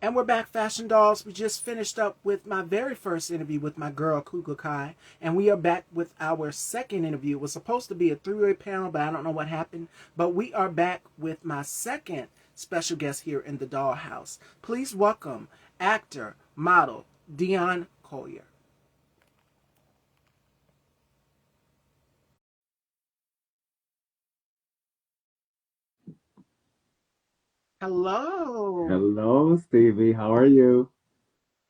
And we're back, Fashion Dolls. We just finished up with my very first interview with my girl, Kuga Kai. And we are back with our second interview. It was supposed to be a three-way panel, but I don't know what happened. But we are back with my second special guest here in the Dollhouse. Please welcome actor, model, Dion Collier. Hello. Hello, Stevie. How are you?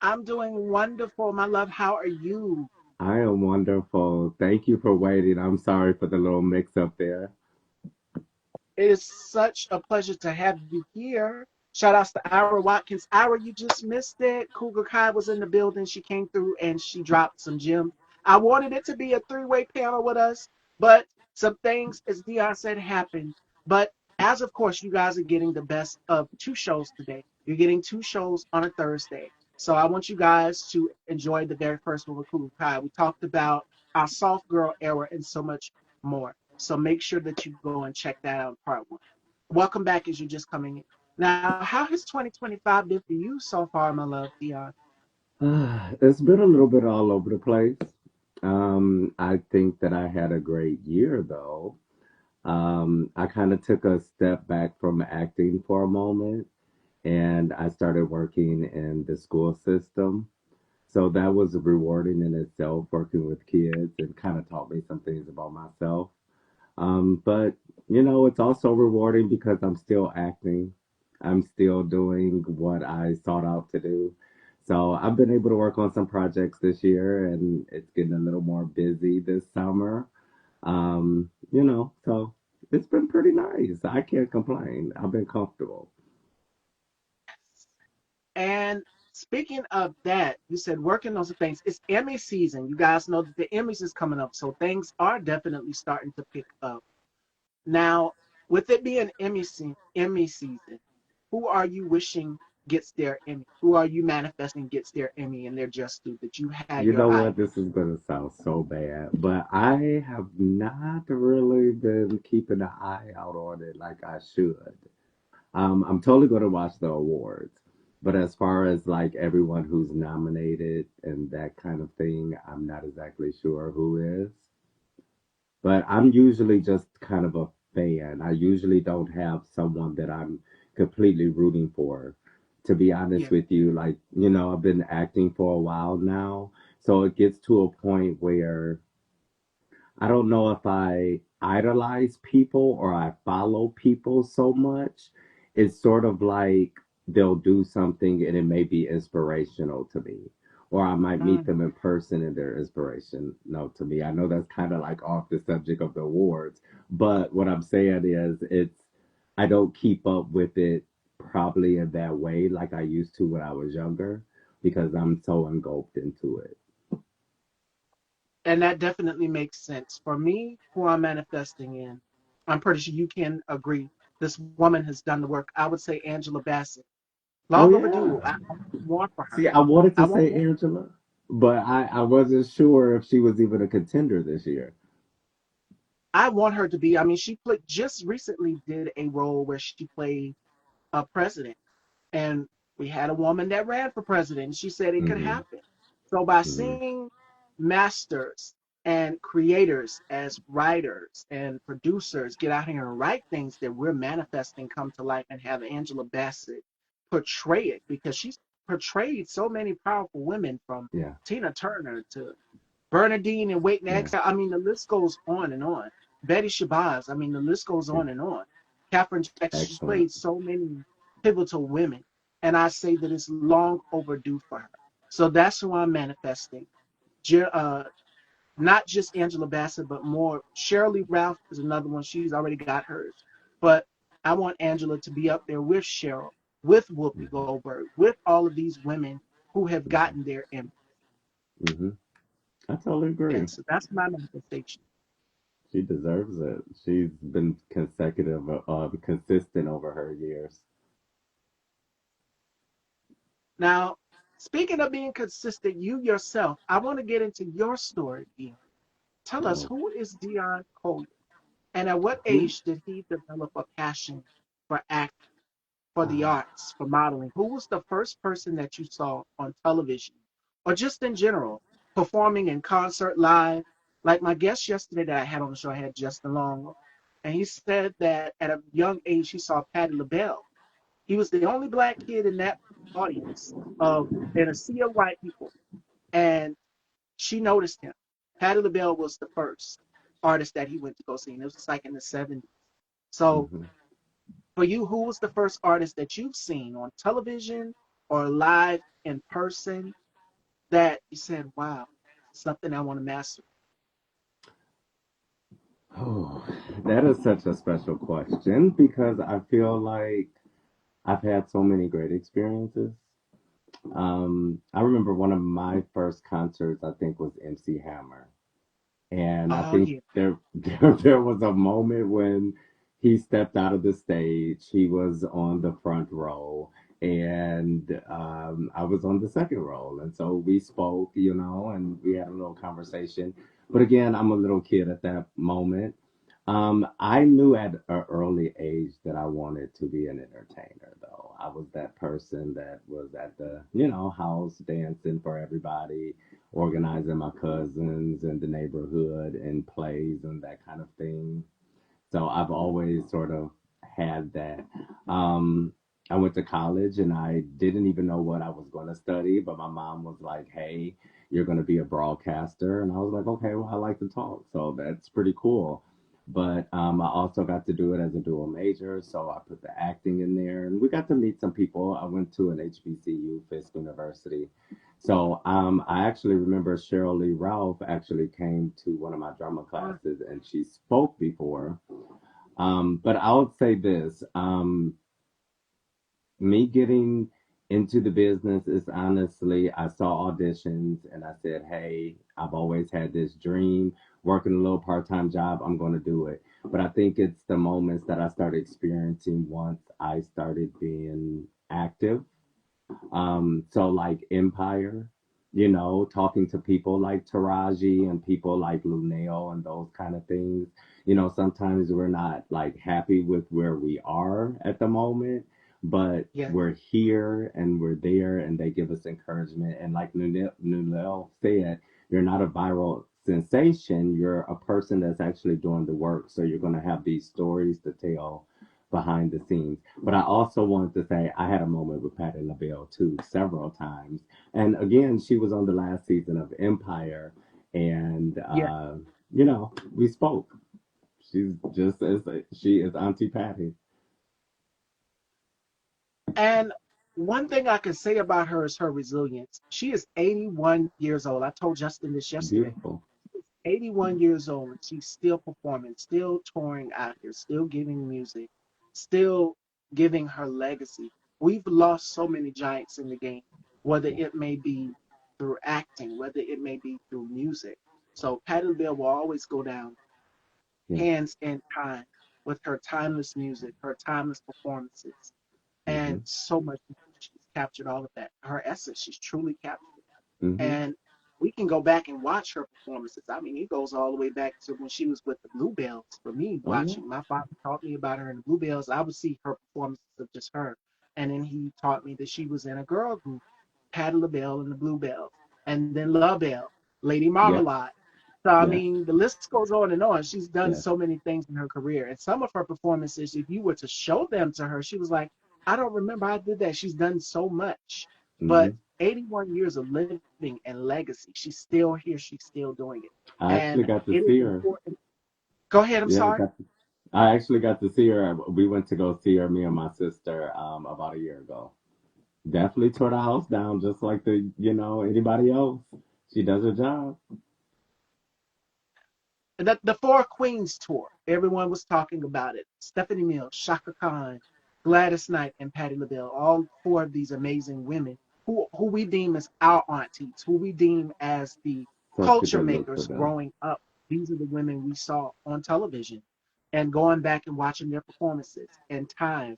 I'm doing wonderful, my love. How are you? I am wonderful. Thank you for waiting. I'm sorry for the little mix up there. It is such a pleasure to have you here. Shout outs to Ira Watkins. Ira, you just missed it. Cougar Kai was in the building. She came through and she dropped some gems. I wanted it to be a three-way panel with us, but some things, as Dion said, happened. But as of course, you guys are getting the best of two shows today. You're getting two shows on a Thursday. So I want you guys to enjoy the very first one with Cougar Kai. We talked about our soft girl era and so much more. So make sure that you go and check that out in part one. Welcome back as you're just coming in. Now, how has 2025 been for you so far, my love, Dion? It's been a little bit all over the place. I think that I had a great year, though. I kind of took a step back from acting for a moment and I started working in the school system. So that was rewarding in itself, working with kids and kind of taught me some things about myself. But it's also rewarding because I'm still acting. I'm still doing what I sought out to do. So I've been able to work on some projects this year and it's getting a little more busy this summer. So it's been pretty nice. I can't complain. I've been comfortable. And speaking of that, you said working on some things. It's Emmy season. You guys know that the Emmys is coming up, so things are definitely starting to pick up. Now, with it being Emmy season, who are you wishing gets their Emmy? Who are you manifesting gets their Emmy and their just due that you had You your know eye what? This is going to sound so bad, but I have not really been keeping an eye out on it like I should. I'm totally going to watch the awards, but as far as like everyone who's nominated and that kind of thing, I'm not exactly sure who is. But I'm usually just kind of a fan. I usually don't have someone that I'm completely rooting for. To be honest on? with you, like, I've been acting for a while now. So it gets to a point where I don't know if I idolize people or I follow people so much. It's sort of like they'll do something and it may be inspirational to me. Or I might meet Mm. them in person and they're inspirational to me. I know that's kind of like off the subject of the awards, but what I'm saying is I don't keep up with it probably in that way like I used to when I was younger because I'm so engulfed into it. And that definitely makes sense. For me, who I'm manifesting in, I'm pretty sure you can agree. This woman has done the work. I would say Angela Bassett. Oh Long overdue. yeah. I want more for her. See, I wanted I to want say more. Angela, but I wasn't sure if she was even a contender this year. I want her to be. I mean, she played just recently did a role where she played a president, and we had a woman that ran for president. And she said it could Hmm. happen. So by Hmm. seeing masters and creators as writers and producers get out here and write things that we're manifesting come to life and have Angela Bassett portray it because she's portrayed so many powerful women from Yeah. Tina Turner to Bernadine and Waiting to Yeah. Exhale. I mean, the list goes on and on. Betty Shabazz. I mean, the list goes Yeah. on and on. Catherine Jackson. She's Excellent. played so many pivotal women, and I say that it's long overdue for her. So that's who I'm manifesting. Not just Angela Bassett, but more. Shirley Ralph is another one. She's already got hers. But I want Angela to be up there with Cheryl, with Whoopi Hmm. Goldberg, with all of these women who have Hmm. gotten their image. Hmm. I totally agree. And so that's my manifestation. She deserves it. She's been consistent over her years. Now, speaking of being consistent, you yourself, I want to get into your story, Dion. Tell us, Oh, who is Dion Collier? And at what who? age did he develop a passion for acting, for the arts, for modeling, who was the first person that you saw on television or just in general performing in concert live? Like my guest yesterday that I had on the show, I had Justin Long, and he said that at a young age he saw Patti LaBelle. He was the only black kid in that audience of in a sea of white people, and she noticed him. Patti LaBelle was the first artist that he went to go see, and it was like in the 70s. So Hmm. for you, who was the first artist that you've seen on television or live in person that you said, wow, something I want to master? Oh, that is such a special question because I feel like I've had so many great experiences. I remember one of my first concerts, I think, was MC Hammer. And I Oh, think yeah. there was a moment when he stepped out of the stage. He was on the front row, and I was on the second row. And so we spoke, and we had a little conversation. But again, I'm a little kid at that moment. I knew at an early age that I wanted to be an entertainer, though. I was that person that was at the, house dancing for everybody, organizing my cousins in the neighborhood and plays and that kind of thing. So I've always sort of had that. Um, I went to college and I didn't even know what I was going to study, but my mom was like, "Hey, you're going to be a broadcaster," and I was like, "Okay, well, I like to talk, so that's pretty cool." But I also got to do it as a dual major, so I put the acting in there, and we got to meet some people. I went to an HBCU, Fisk University, so I actually remember Cheryl Lee Ralph actually came to one of my drama classes and she spoke before. But I would say this, me getting into the business is honestly, I saw auditions and I said, hey, I've always had this dream, working a little part-time job, I'm going to do it. But I think it's the moments that I started experiencing once I started being active, so like Empire, talking to people like Taraji and people like Luneo and those kind of things. Sometimes we're not like happy with where we are at the moment, but Yeah. we're here and we're there and they give us encouragement. And like Luneo said, you're not a viral sensation, you're a person that's actually doing the work. So you're going to have these stories to tell behind the scenes. But I also wanted to say I had a moment with Patti LaBelle too, several times. And again, she was on the last season of Empire, and Yeah. we spoke. She's just as she is Auntie Patty. And one thing I can say about her is her resilience. She is 81 years old. I told Justin this yesterday. Beautiful. 81 years old and she's still performing, still touring out here, still giving music, still giving her legacy. We've lost so many giants in the game, whether Yeah. it may be through acting, whether it may be through music. So Patti LaBelle will always go down Yeah. hands in time with her timeless music, her timeless performances, Mhm. and so much more. She's captured all of that. Her essence, she's truly captured. Mhm. And we can go back and watch her performances. I mean, it goes all the way back to when she was with the Bluebells. For me, Oh yeah. watching my father taught me about her in the Bluebells. I would see her performances of just her, and then he taught me that she was in a girl group, Patti LaBelle and the Bluebells, and then LaBelle, Lady Yeah. Marmalade. So I Yeah. mean, the list goes on and on. She's done Yeah. so many things in her career, and some of her performances, if you were to show them to her, she was like, "I don't remember I did that." She's done so much, but Mhm. 81 years of living and legacy. She's still here. She's still doing it. I actually And got to it is see her. important. Go ahead. I'm Yeah, sorry. I actually got to see her. We went to go see her, me and my sister, about a year ago. Definitely tore the house down, just like anybody else. She does her job. The Four Queens tour. Everyone was talking about it. Stephanie Mills, Shaka Khan, Gladys Knight, and Patti LaBelle. All four of these amazing women who we deem as our aunties, who we deem as the Such a culture good look for makers them. growing up. These are the women we saw on television, and going back and watching their performances and time.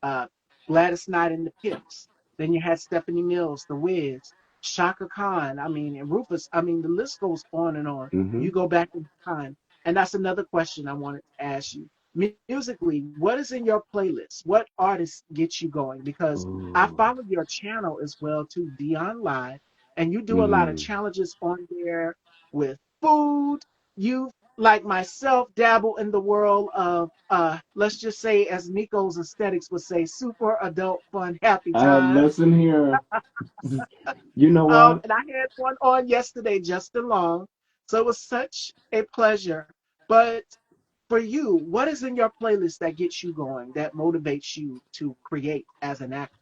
Uh, Gladys Knight and the Pips. Then you had Stephanie Mills, The Wiz, Shaka Khan. I mean, and Rufus. I mean, the list goes on and on. Hmm. You go back in time. And that's another question I wanted to ask you. musically, what is in your playlist? What artists get you going? Because I Ooh. follow your channel as well too, Dion Live, and you do a lot of Mm. challenges on there with food. You, like myself, dabble in the world of let's just say, as Nico's aesthetics would say, super adult fun, happy times. Listen here. You know what? And I had one on yesterday, Justin Long. So it was such a pleasure. But for you, what is in your playlist that gets you going, that motivates you to create as an actor?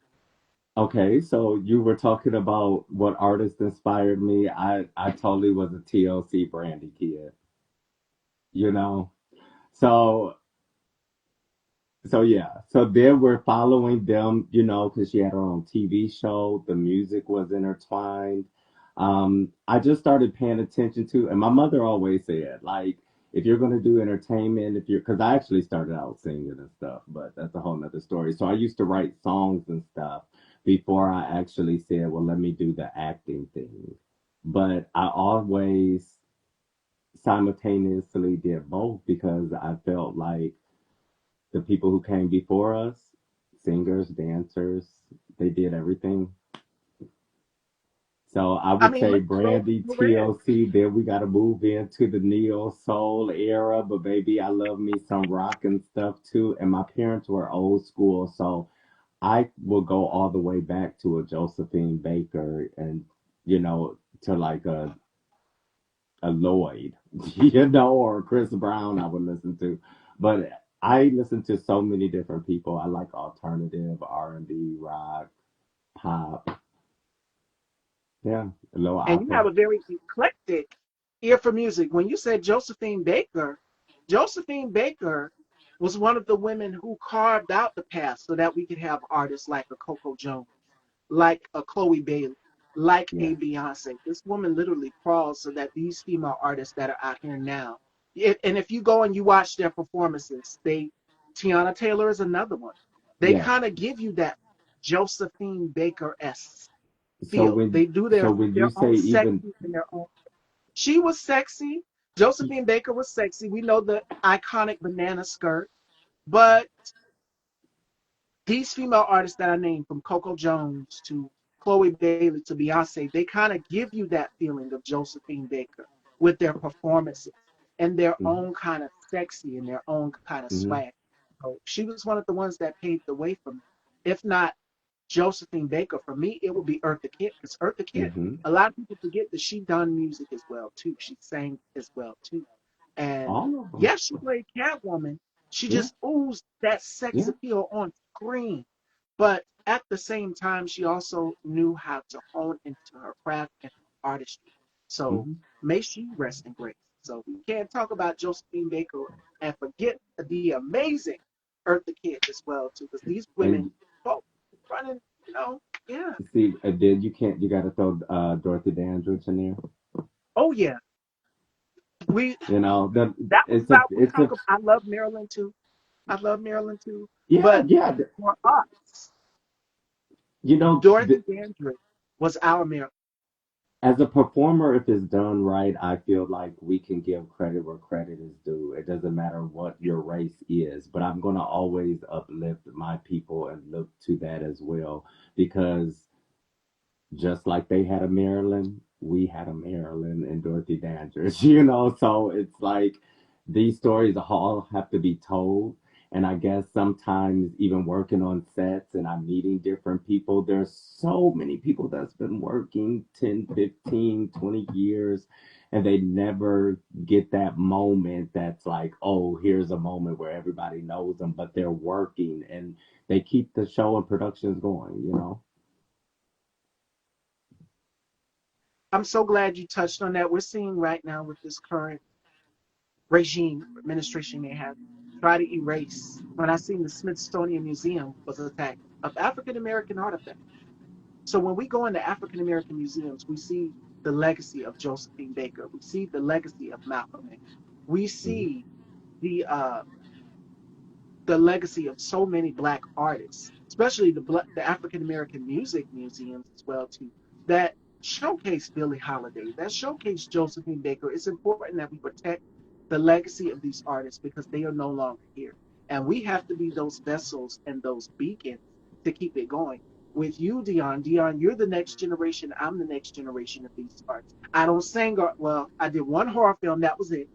Okay, so you were talking about what artist inspired me. I totally was a TLC Brandy kid, you know. So yeah, so then we're following them, because she had her own TV show. The music was intertwined. I just started paying attention to, and my mother always said, like, if you're going to do entertainment, because I actually started out singing and stuff, but that's a whole nother story. So I used to write songs and stuff before I actually said, well, let me do the acting thing. But I always simultaneously did both because I felt like the people who came before us, singers, dancers, they did everything. So I I would mean, say let's go Brandy, through it. TLC, then we got to move into the neo soul era. But baby, I love me some rock and stuff too. And my parents were old school, so I will go all the way back to a Josephine Baker and to like a Lloyd, or Chris Brown I would listen to. But I listen to so many different people. I like alternative, R&B, rock, pop, yeah, a little And you opera. have a very eclectic ear for music. When you said Josephine Baker was one of the women who carved out the path so that we could have artists like a Coco Jones, like a Chloe Bailey, like Yeah, a Beyonce. This woman literally crawls so that these female artists that are out here now, and if you go and you watch their performances, Tiana Taylor is another one. They yes. kind of give you that Josephine Baker-esque So feel. when They do so when you their say own even sexy in their own. She was sexy. Josephine Baker was sexy. We know the iconic banana skirt, but these female artists that I named, from Coco Jones to Chloe Bailey to Beyonce, they kind of give you that feeling of Josephine Baker with their performances and their mhm, own kind of sexy and their own kind of mhm, swag. So she was one of the ones that paved the way for me. If not Josephine Baker, for me, it would be Eartha Kitt, because Eartha Kitt, mhm, a lot of people forget that she done music as well too. She sang as well too. And all of them. yes, she played Catwoman. She Yeah, just oozed that sex yeah. appeal on screen. But at the same time, she also knew how to hone into her craft and artistry. So Hmm. may she rest in grace. So we can't talk about Josephine Baker and forget the amazing Eartha Kitt as well too, because these women And both running, yeah. see, then you got to throw Dorothy Dandridge in there. Oh yeah, we That that was about we it's talk a about. I love Marilyn too. I love Marilyn too. yeah, But yeah. for us, You know, Dorothy Dandridge was our Marilyn. as a performer, if it's done right, I feel like we can give credit where credit is due. It doesn't matter what your race is, but I'm going to always uplift my people and look to that as well because just like they had a Marilyn, we had a Marilyn and Dorothy Dandridge, So it's like these stories all have to be told. And I guess sometimes even working on sets and I'm meeting different people, there's so many people that's been working 10, 15, 20 years and they never get that moment that's like, oh, here's a moment where everybody knows them, but they're working and they keep the show and productions going. I'm so glad you touched on that. We're seeing right now with this current regime administration they have try to erase. When I seen the Smithsonian Museum was attacked of African American artifacts. So when we go into African American museums, we see the legacy of Josephine Baker. We see the legacy of Malcolm X. We Hmm. see the uh, the legacy of so many Black artists, especially the African American music museums as well too, that showcase Billie Holiday, that showcase Josephine Baker. It's important that we protect the legacy of these artists because they are no longer here. And we have to be those vessels and those beacons to keep it going. With you, Dion, you're the next generation. I'm the next generation of these artists. I don't sing, or well, I did one horror film, that was it.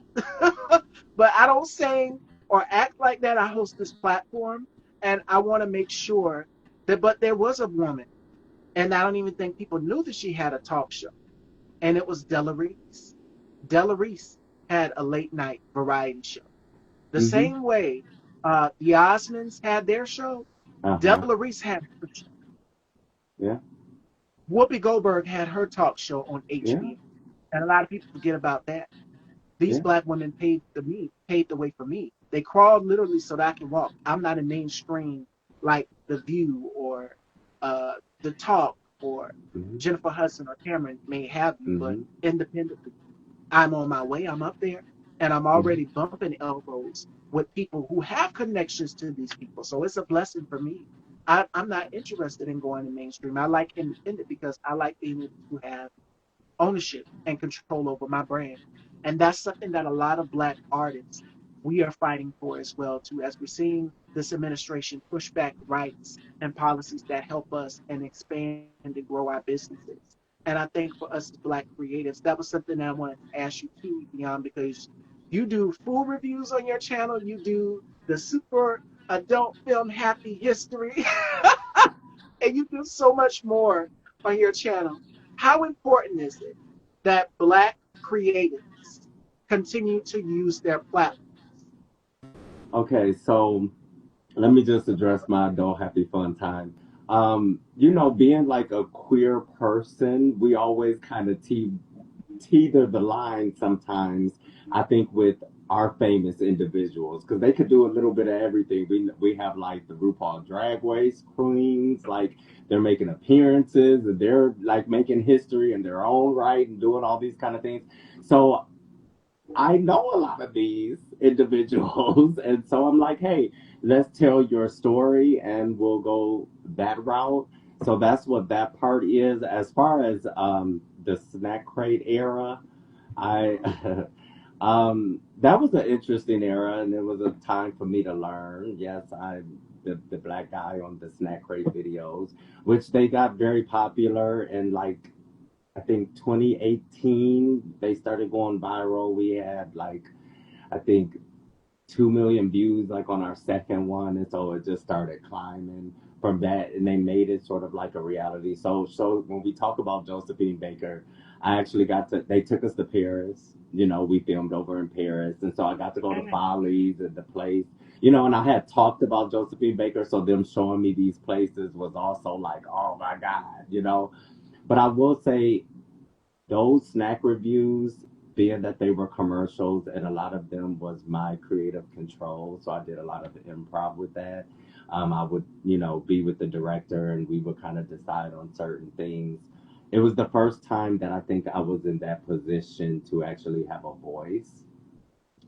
But I don't sing or act like that. I host this platform, and I want to make sure that. But there was a woman, and I don't even think people knew that she had a talk show, and it was Della Reese. Della Reese had a late night variety show. The Mm-hmm. same way the Osmonds had their show, Uh-huh. Della Reese had her show. Yeah. Whoopi Goldberg had her talk show on Yeah. HBO. And a lot of people forget about that. These Yeah. black women paved the way for me. They crawled literally so that I can walk. I'm not a mainstream like The View or The Talk or Mm-hmm. Jennifer Hudson or Cameron may have you, but Mm-hmm. independently, I'm on my way. I'm up there, and I'm Mm-hmm. already bumping elbows with people who have connections to these people. So it's a blessing for me. I'm not interested in going to mainstream. I like independent because I like being able to have ownership and control over my brand. And that's something that a lot of Black artists we are fighting for as well too, as we're seeing this administration push back rights and policies that help us and expand and grow our businesses. And I think for us as Black creatives, that was something that I wanted to ask you too, Dion, because you do full reviews on your channel, you do the super adult film Happy History, and you do so much more on your channel. How important is it that Black creatives continue to use their platform? Okay, so let me just address my adult happy fun time. Being like a queer person, we always kind of teeter the line sometimes, I think, with our famous individuals because they could do a little bit of everything. We have like the RuPaul Drag Race queens, like they're making appearances and they're like making history in their own right and doing all these kind of things. So I know a lot of these individuals, and so I'm like, hey, let's tell your story and we'll go that route. So that's what that part is. As far as the snack crate era, I that was an interesting era, and it was a time for me to learn. Yes, I'm the black guy on the snack crate videos, which they got very popular, and like I think 2018 they started going viral. We had like I think 2 million views like on our second one, and so it just started climbing from that, and they made it sort of like a reality. So when we talk about Josephine Baker, I actually got to. They took us to Paris. We filmed over in Paris, and so I got to go to And Follies and the place. And I had talked about Josephine Baker, so them showing me these places was also like, oh my God. But I will say those snack reviews, being that they were commercials and a lot of them was my creative control, so I did a lot of improv with that. I would, be with the director and we would kind of decide on certain things. It was the first time that I think I was in that position to actually have a voice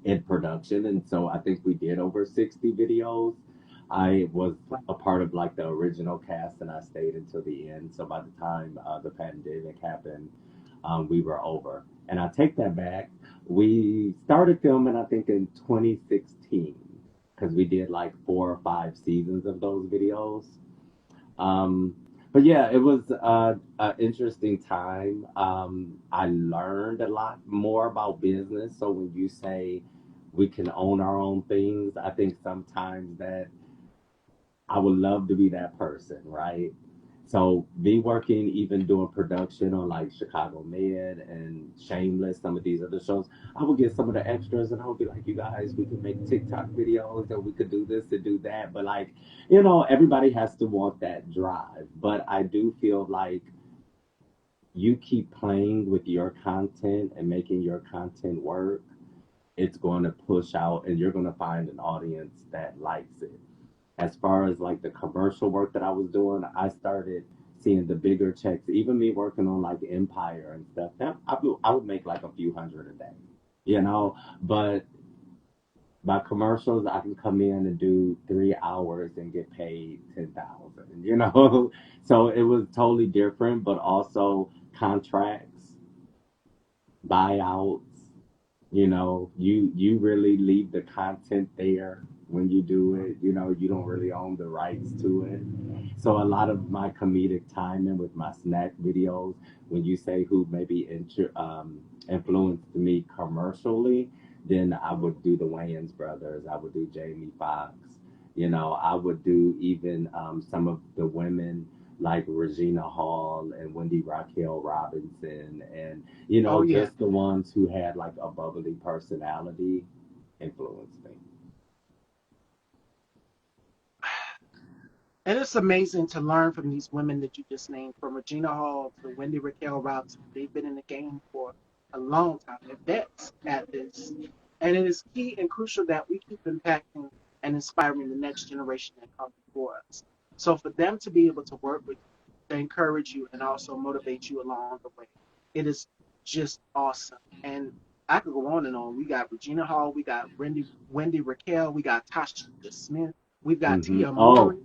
in production. And so I think we did over 60 videos. I was a part of like the original cast and I stayed until the end. So by the time the pandemic happened, we were over. And I take that back. We started filming, I think, in 2016 because we did like 4 or 5 seasons of those videos. Um, but yeah, it was an interesting time. I learned a lot more about business. So when you say we can own our own things, I think sometimes that I would love to be that person, right? So me working, even doing production on like Chicago Med and Shameless, some of these other shows, I would get some of the extras and I would be like, you guys, we can make TikTok videos and we could do this and do that. But like, everybody has to want that drive. But I do feel like you keep playing with your content and making your content work, it's going to push out and you're going to find an audience that likes it. As far as like the commercial work that I was doing, I started seeing the bigger checks. Even me working on like Empire and stuff, that I would make like a few hundred a day, But my commercials, I can come in and do 3 hours and get paid 10,000. So it was totally different, but also contracts, buyouts. You really leave the content there when you do it. You don't really own the rights to it. So a lot of my comedic timing with my snack videos, when you say who maybe influenced me commercially, then I would do the Wayans brothers. I would do Jamie Foxx. I would do even some of the women like Regina Hall and Wendy Raquel Robinson, and Oh yeah. just the ones who had like a bubbly personality influenced me. And it's amazing to learn from these women that you just named, from Regina Hall to Wendy Raquel Robinson. They've been in the game for a long time. They're vets at this. And it is key and crucial that we keep impacting and inspiring the next generation that comes before us. So for them to be able to work with you, to encourage you, and also motivate you along the way, it is just awesome. And I could go on and on. We got Regina Hall, we got Wendy Raquel, we got Tasha Smith, we've got Tia Oh, Mowry,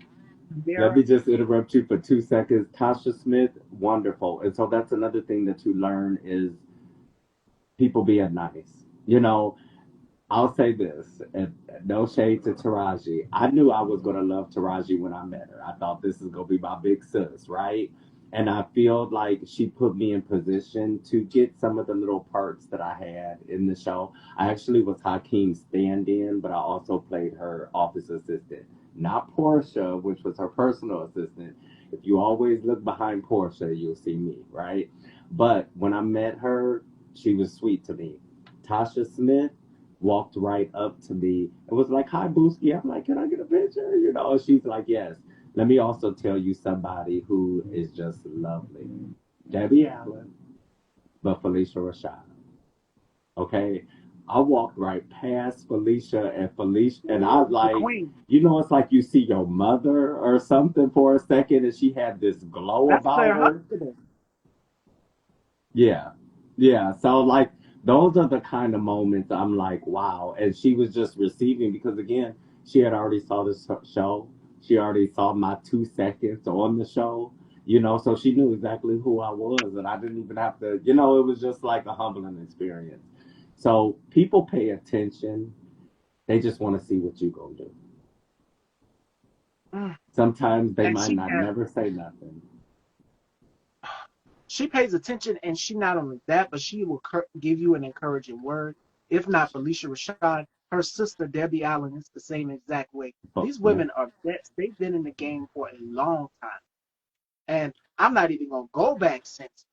let Mara. me just interrupt you for 2 seconds. Tasha Smith, wonderful. And so that's another thing that you learn is people being nice. I'll say this, and no shade to Taraji. I knew I was gonna love Taraji when I met her. I thought this is gonna be my big sis, right? And I feel like she put me in position to get some of the little parts that I had in the show. I actually was Hakeem's stand-in, but I also played her office assistant, not Portia, which was her personal assistant. If you always look behind Portia, you'll see me, right? But when I met her, she was sweet to me. Tasha Smith walked right up to me and was like, "Hi, Booski." I'm like, "Can I get a picture?" She's like, "Yes." Let me also tell you somebody who is just lovely. Debbie Allen, but Felicia Rashad. Okay. I walked right past Felicia, and I Ooh, the like, queen. it's like you see your mother or something for a second, and she had this glow That's about Claire her. Huxtable. Yeah. Yeah. So like those are the kind of moments I'm like, wow. And she was just receiving because again, she had already saw this show. She already saw my 2 seconds on the show, so she knew exactly who I was and I didn't even have to, it was just like a humbling experience. So people pay attention. They just want to see what you gonna do. Mm. Sometimes they And might not never say nothing. she pays attention, and she not only that, but she will give you an encouraging word. If not Felicia Rashad, her sister Debbie Allen is the same exact way. But These yeah. women are vets. They've been in the game for a long time. And I'm not even going to go back since.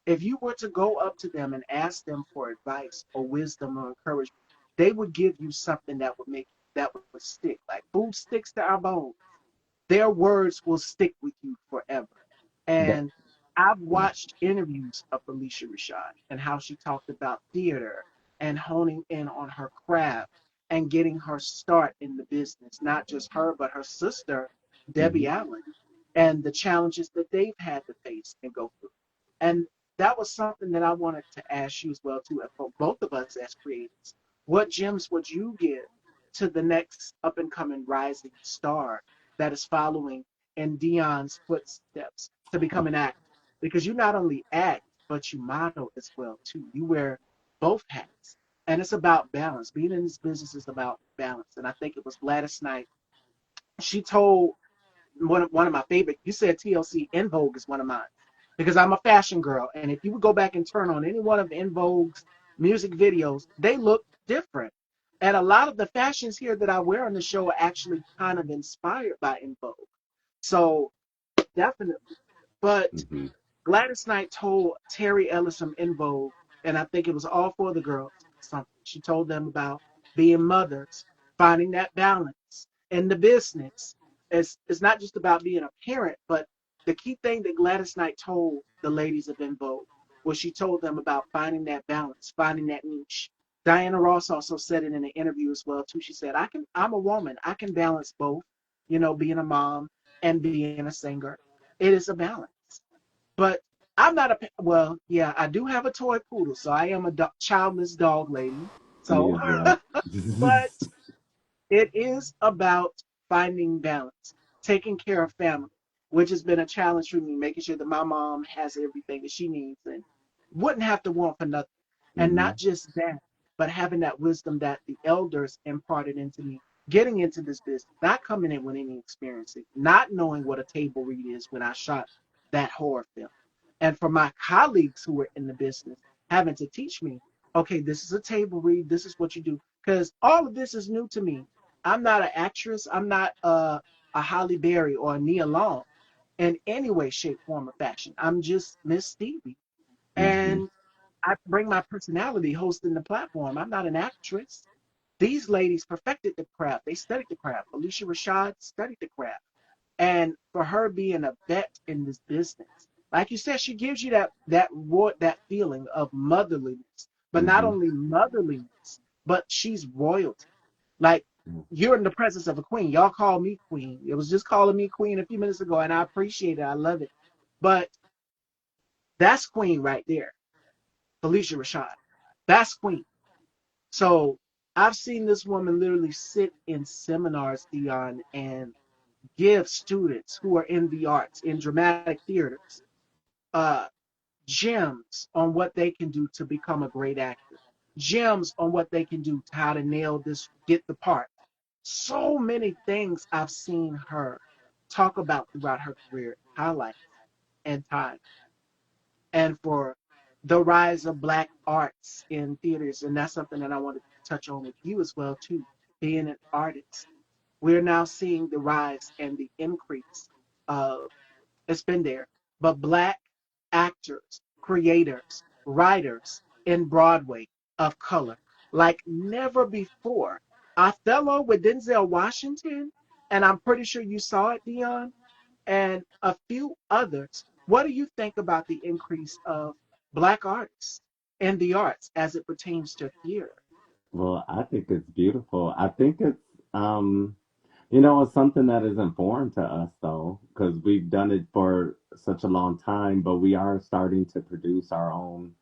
If you were to go up to them and ask them for advice or wisdom or encouragement, they would give you something that would stick. Like food sticks to our bones, their words will stick with you forever. That And I've yeah. watched interviews of Felicia Rashad and how she talked about theater and honing in on her craft and getting her start in the business, not just her, but her sister, Debbie Hmm. Allen, and the challenges that they've had to face and go through. And that was something that I wanted to ask you as well too, and for both of us as creators. What gems would you give to the next up and coming rising star that is following in Dion's footsteps to become an actor? Because you not only act, but you model as well too. You wear both hats. And it's about balance. Being in this business is about balance. And I think it was Gladys Knight. She told one of my favorite. You said TLC. In Vogue is one of mine because I'm a fashion girl, and if you would go back and turn on any one of In Vogue's music videos, they look different. And a lot of the fashions here that I wear on the show are actually kind of inspired by In Vogue. So definitely. But Hmm. Gladys Knight told Terry Ellis from In Vogue, and I think it was all for the girls, something. She told them about being mothers, finding that balance in the business. It's not just about being a parent, but the key thing that Gladys Knight told the ladies of In Vogue was she told them about finding that balance, finding that niche. Diana Ross also said it in an interview as well too. She said, I'm a woman. I can balance both, being a mom and being a singer. It is a balance. But I'm not well, yeah, I do have a toy poodle, so I am a childless dog lady. Me So, as well. but it is about finding balance, taking care of family, which has been a challenge for me, making sure that my mom has everything that she needs and wouldn't have to want for nothing. And Hmm. not just that, but having that wisdom that the elders imparted into me, getting into this business, not coming in with any experience, not knowing what a table read is when I shot that horror film. And for my colleagues who were in the business, having to teach me, okay, this is a table read, this is what you do. Because all of this is new to me. I'm not an actress, I'm not a Holly Berry or a Nia Long in any way, shape, form, or fashion. I'm just Miss Stevie. Hmm. And I bring my personality hosting the platform. I'm not an actress. These ladies perfected the craft. They studied the craft. Alicia Rashad studied the craft. And for her being a vet in this business, like you said, she gives you that feeling of motherliness. But not Hmm. only motherliness, but she's royalty. Like you're in the presence of a queen. Y'all call me queen. It was just calling me queen a few minutes ago, and I appreciate it. I love it. But that's queen right there, Felicia Rashad. That's queen. So I've seen this woman literally sit in seminars, Dion, and give students who are in the arts, in dramatic theaters, uh, gems on what they can do to become a great actor, gems on what they can do to how to nail this, get the part. So many things I've seen her talk about throughout her career, highlights and time, and for the rise of Black arts in theaters. And that's something that I wanted to touch on with you as well, too, being an artist. We're now seeing the rise and the increase of, it's been there, but Black actors, creators, writers in Broadway of color like never before. Othello with Denzel Washington, and I'm pretty sure you saw it, Dion, and a few others. What do you think about the increase of Black artists in the arts as it pertains to theater? Well, I think it's beautiful. I think it's um it's something that isn't foreign to us though, because we've done it for such a long time, but we are starting to produce our own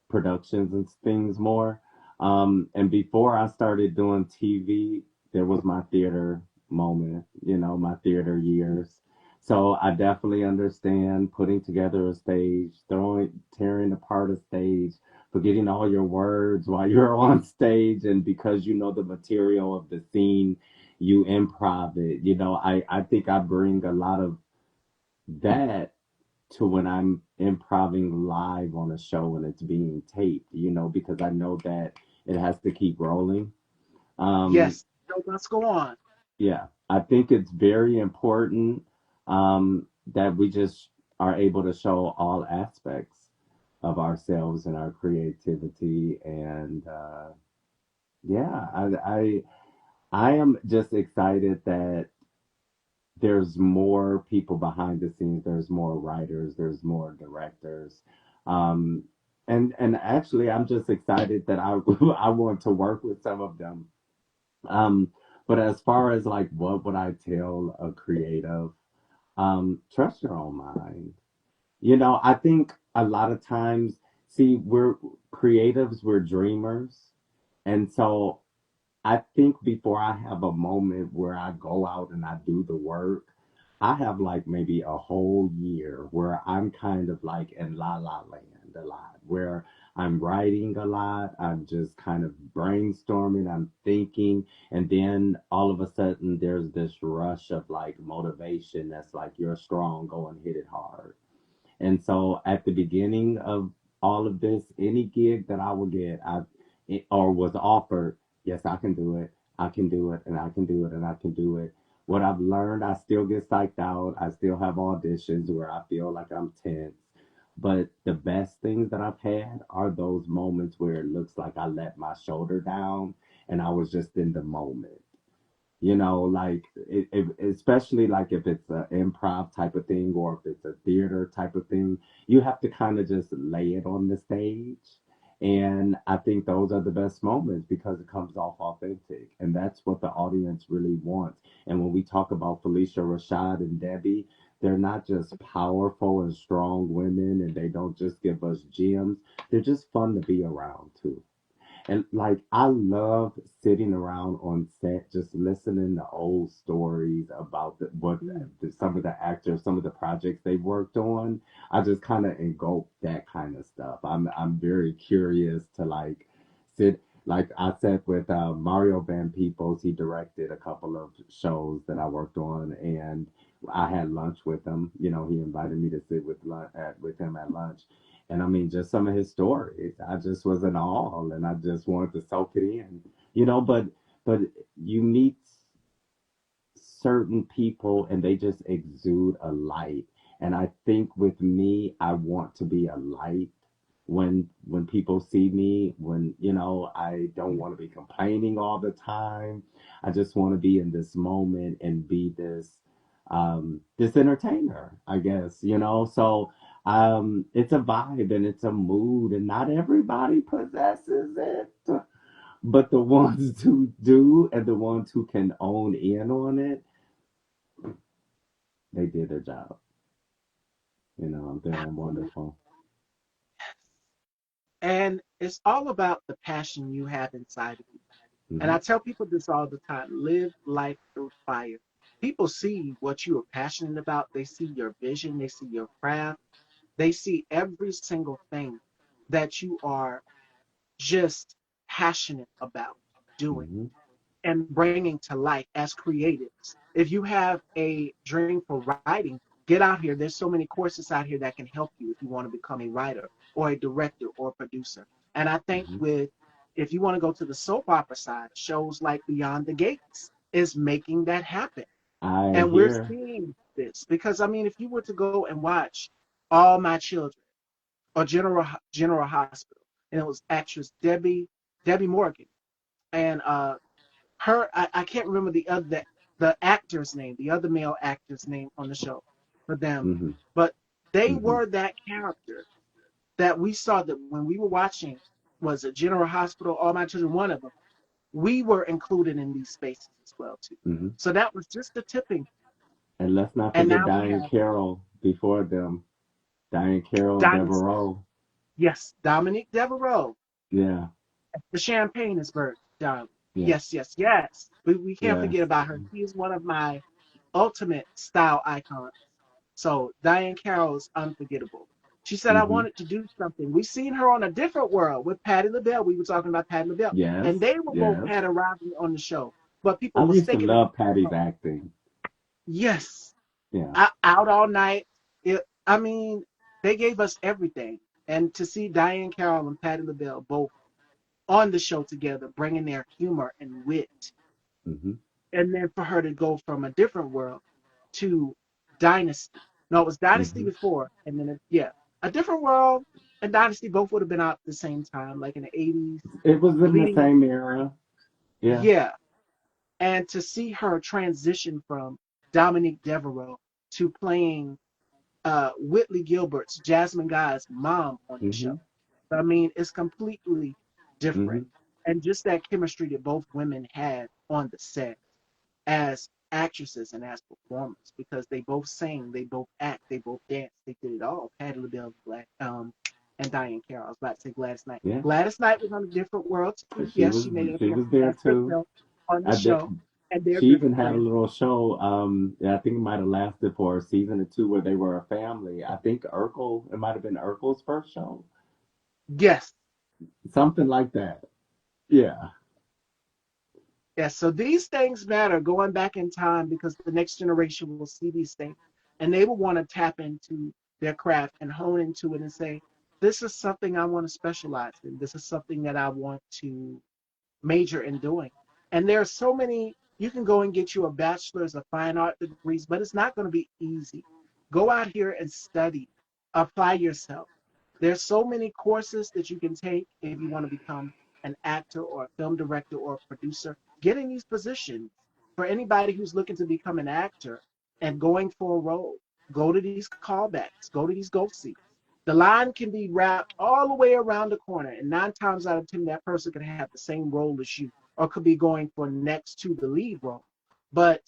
productions and things more. And before I started doing TV, there was my theater moment, my theater years. So I definitely understand putting together a stage, tearing apart a stage, forgetting all your words while you're on stage, and because you know the material of the scene you improv it. I think I bring a lot of that to when I'm improving live on a show and it's being taped, because I know that it has to keep rolling. Um, Yes, so let's go on. yeah, I think it's very important that we just are able to show all aspects of ourselves and our creativity. And yeah, I am just excited that there's more people behind the scenes. There's more writers. There's more directors. Um, and actually, I'm just excited that I I want to work with some of them. Um, but as far as like what would I tell a creative? Trust your own mind. I think a lot of times, see, we're creatives, we're dreamers, and so I think before I have a moment where I go out and I do the work, I have like maybe a whole year where I'm kind of like in la la land a lot, where I'm writing a lot, I'm just kind of brainstorming, I'm thinking, and then all of a sudden there's this rush of like motivation that's like, you're strong, go and hit it hard. And so at the beginning of all of this, any gig that I would get, or was offered, yes, I can do it. I can do it, and I can do it, and I can do it. What I've learned, I still get psyched out. I still have auditions where I feel like I'm tense. But the best things that I've had are those moments where it looks like I let my shoulder down and I was just in the moment. Like especially like if it's an improv type of thing or if it's a theater type of thing, you have to kind of just lay it on the stage. And I think those are the best moments because it comes off authentic. And that's what the audience really wants. And when we talk about Felicia Rashad and Debbie, they're not just powerful and strong women and they don't just give us gems. They're just fun to be around too. And like I love sitting around on set, just listening to old stories about Mm. some of the actors, some of the projects they worked on. I just kind of engulf that kind of stuff. I'm very curious to like sit. Like I said with Mario Van Peebles, he directed a couple of shows that I worked on, and I had lunch with him. You know, he invited me to sit with him at lunch, and I mean, just some of his stories, I just was in awe, and I just wanted to soak it in. You know, but you meet certain people and they just exude a light. And I think with me, I want to be a light when people see me, when I don't want to be complaining all the time. I just want to be in this moment and be this entertainer, I guess, So it's a vibe and it's a mood, and not everybody possesses it. But the ones who do, and the ones who can own in on it, they did their job. They're Absolutely. wonderful. And it's all about the passion you have inside of you. And Hmm. I tell people this all the time: live life through fire. People see what you are passionate about, they see your vision, they see your craft, they see every single thing that you are just passionate about doing Hmm. and bringing to life as creatives. If you have a dream for writing, get out here. There's so many courses out here that can help you if you want to become a writer or a director or a producer. And I think Hmm. with if you want to go to the soap opera side, shows like Beyond the Gates is making that happen. I And we're hear. seeing this because I mean, if you were to go and watch All My Children or General Hospital, and it was actress Debbie Morgan, and I can't remember the actor's name, the other male actor's name on the show for them, Hmm. but they Hmm. were that character that we saw that when we were watching was a General Hospital, All My Children, one of them. We were included in these spaces as well too. Hmm. So that was just the tipping. And let's not And forget now we Diane have Carroll before them. Diane Carroll and Dynasty. Devereaux. Yes, Dominique Devereaux. Yeah. The champagne is burnt down. Yeah. Yes, yes, yes. We can't Yes. forget about her. She is one of my ultimate style icons. So Diane Carroll is unforgettable. She said I Hmm. wanted to do something. We seen her on a different world with Patti LaBelle. We were talking about Patti LaBelle, Yes. and they were both Yes. had a rivalry on the show, but people I used to mistaken it. love Patty's acting. Yes, Yeah. out all night. I mean, they gave us everything, and to see Diane Carroll and Patti LaBelle both on the show together, bringing their humor and wit, Hmm. and then for her to go from a different world to Dynasty. No, it was Dynasty Hmm. before, and then yeah, a different world and Dynasty both would have been out at the same time, like in the '80s, It was in the leading up. same era. Yeah. Yeah, and to see her transition from Dominique Devereaux to playing Whitley Gilbert's Jasmine Guy's mom on the show. Hmm. I mean, it's completely different, Hmm. and just that chemistry that both women had on the set as actresses and as performers because they both sing, they both act, they both dance, they did it all. Patti LaBelle, and Diane Carroll. I was about to say Gladys Knight. Yeah. Gladys Knight was on a different world too. She Yes, was she made an she appearance was there as too. herself on the I did. show, and they're She good even had a friends. little show. Yeah, I think it might have lasted for a season or two where they were a family. I think Urkel. It might have been Urkel's first show, Yes, something like that. Yeah. yes. So these things matter going back in time because the next generation will see these things and they will want to tap into their craft and hone into it and say, this is something I want to specialize in. This is something that I want to major in doing. And there are so many, you can go and get you a bachelor's of fine art degrees, but it's not going to be easy. Go out here and study, apply yourself. There's so many courses that you can take if you want to become an actor or a film director or a producer. Get in these positions. For anybody who's looking to become an actor and going for a role, go to these callbacks, go to these go seats. The line can be wrapped all the way around the corner, and 9 times out of 10, that person could have the same role as you, or could be going for next to the lead role. But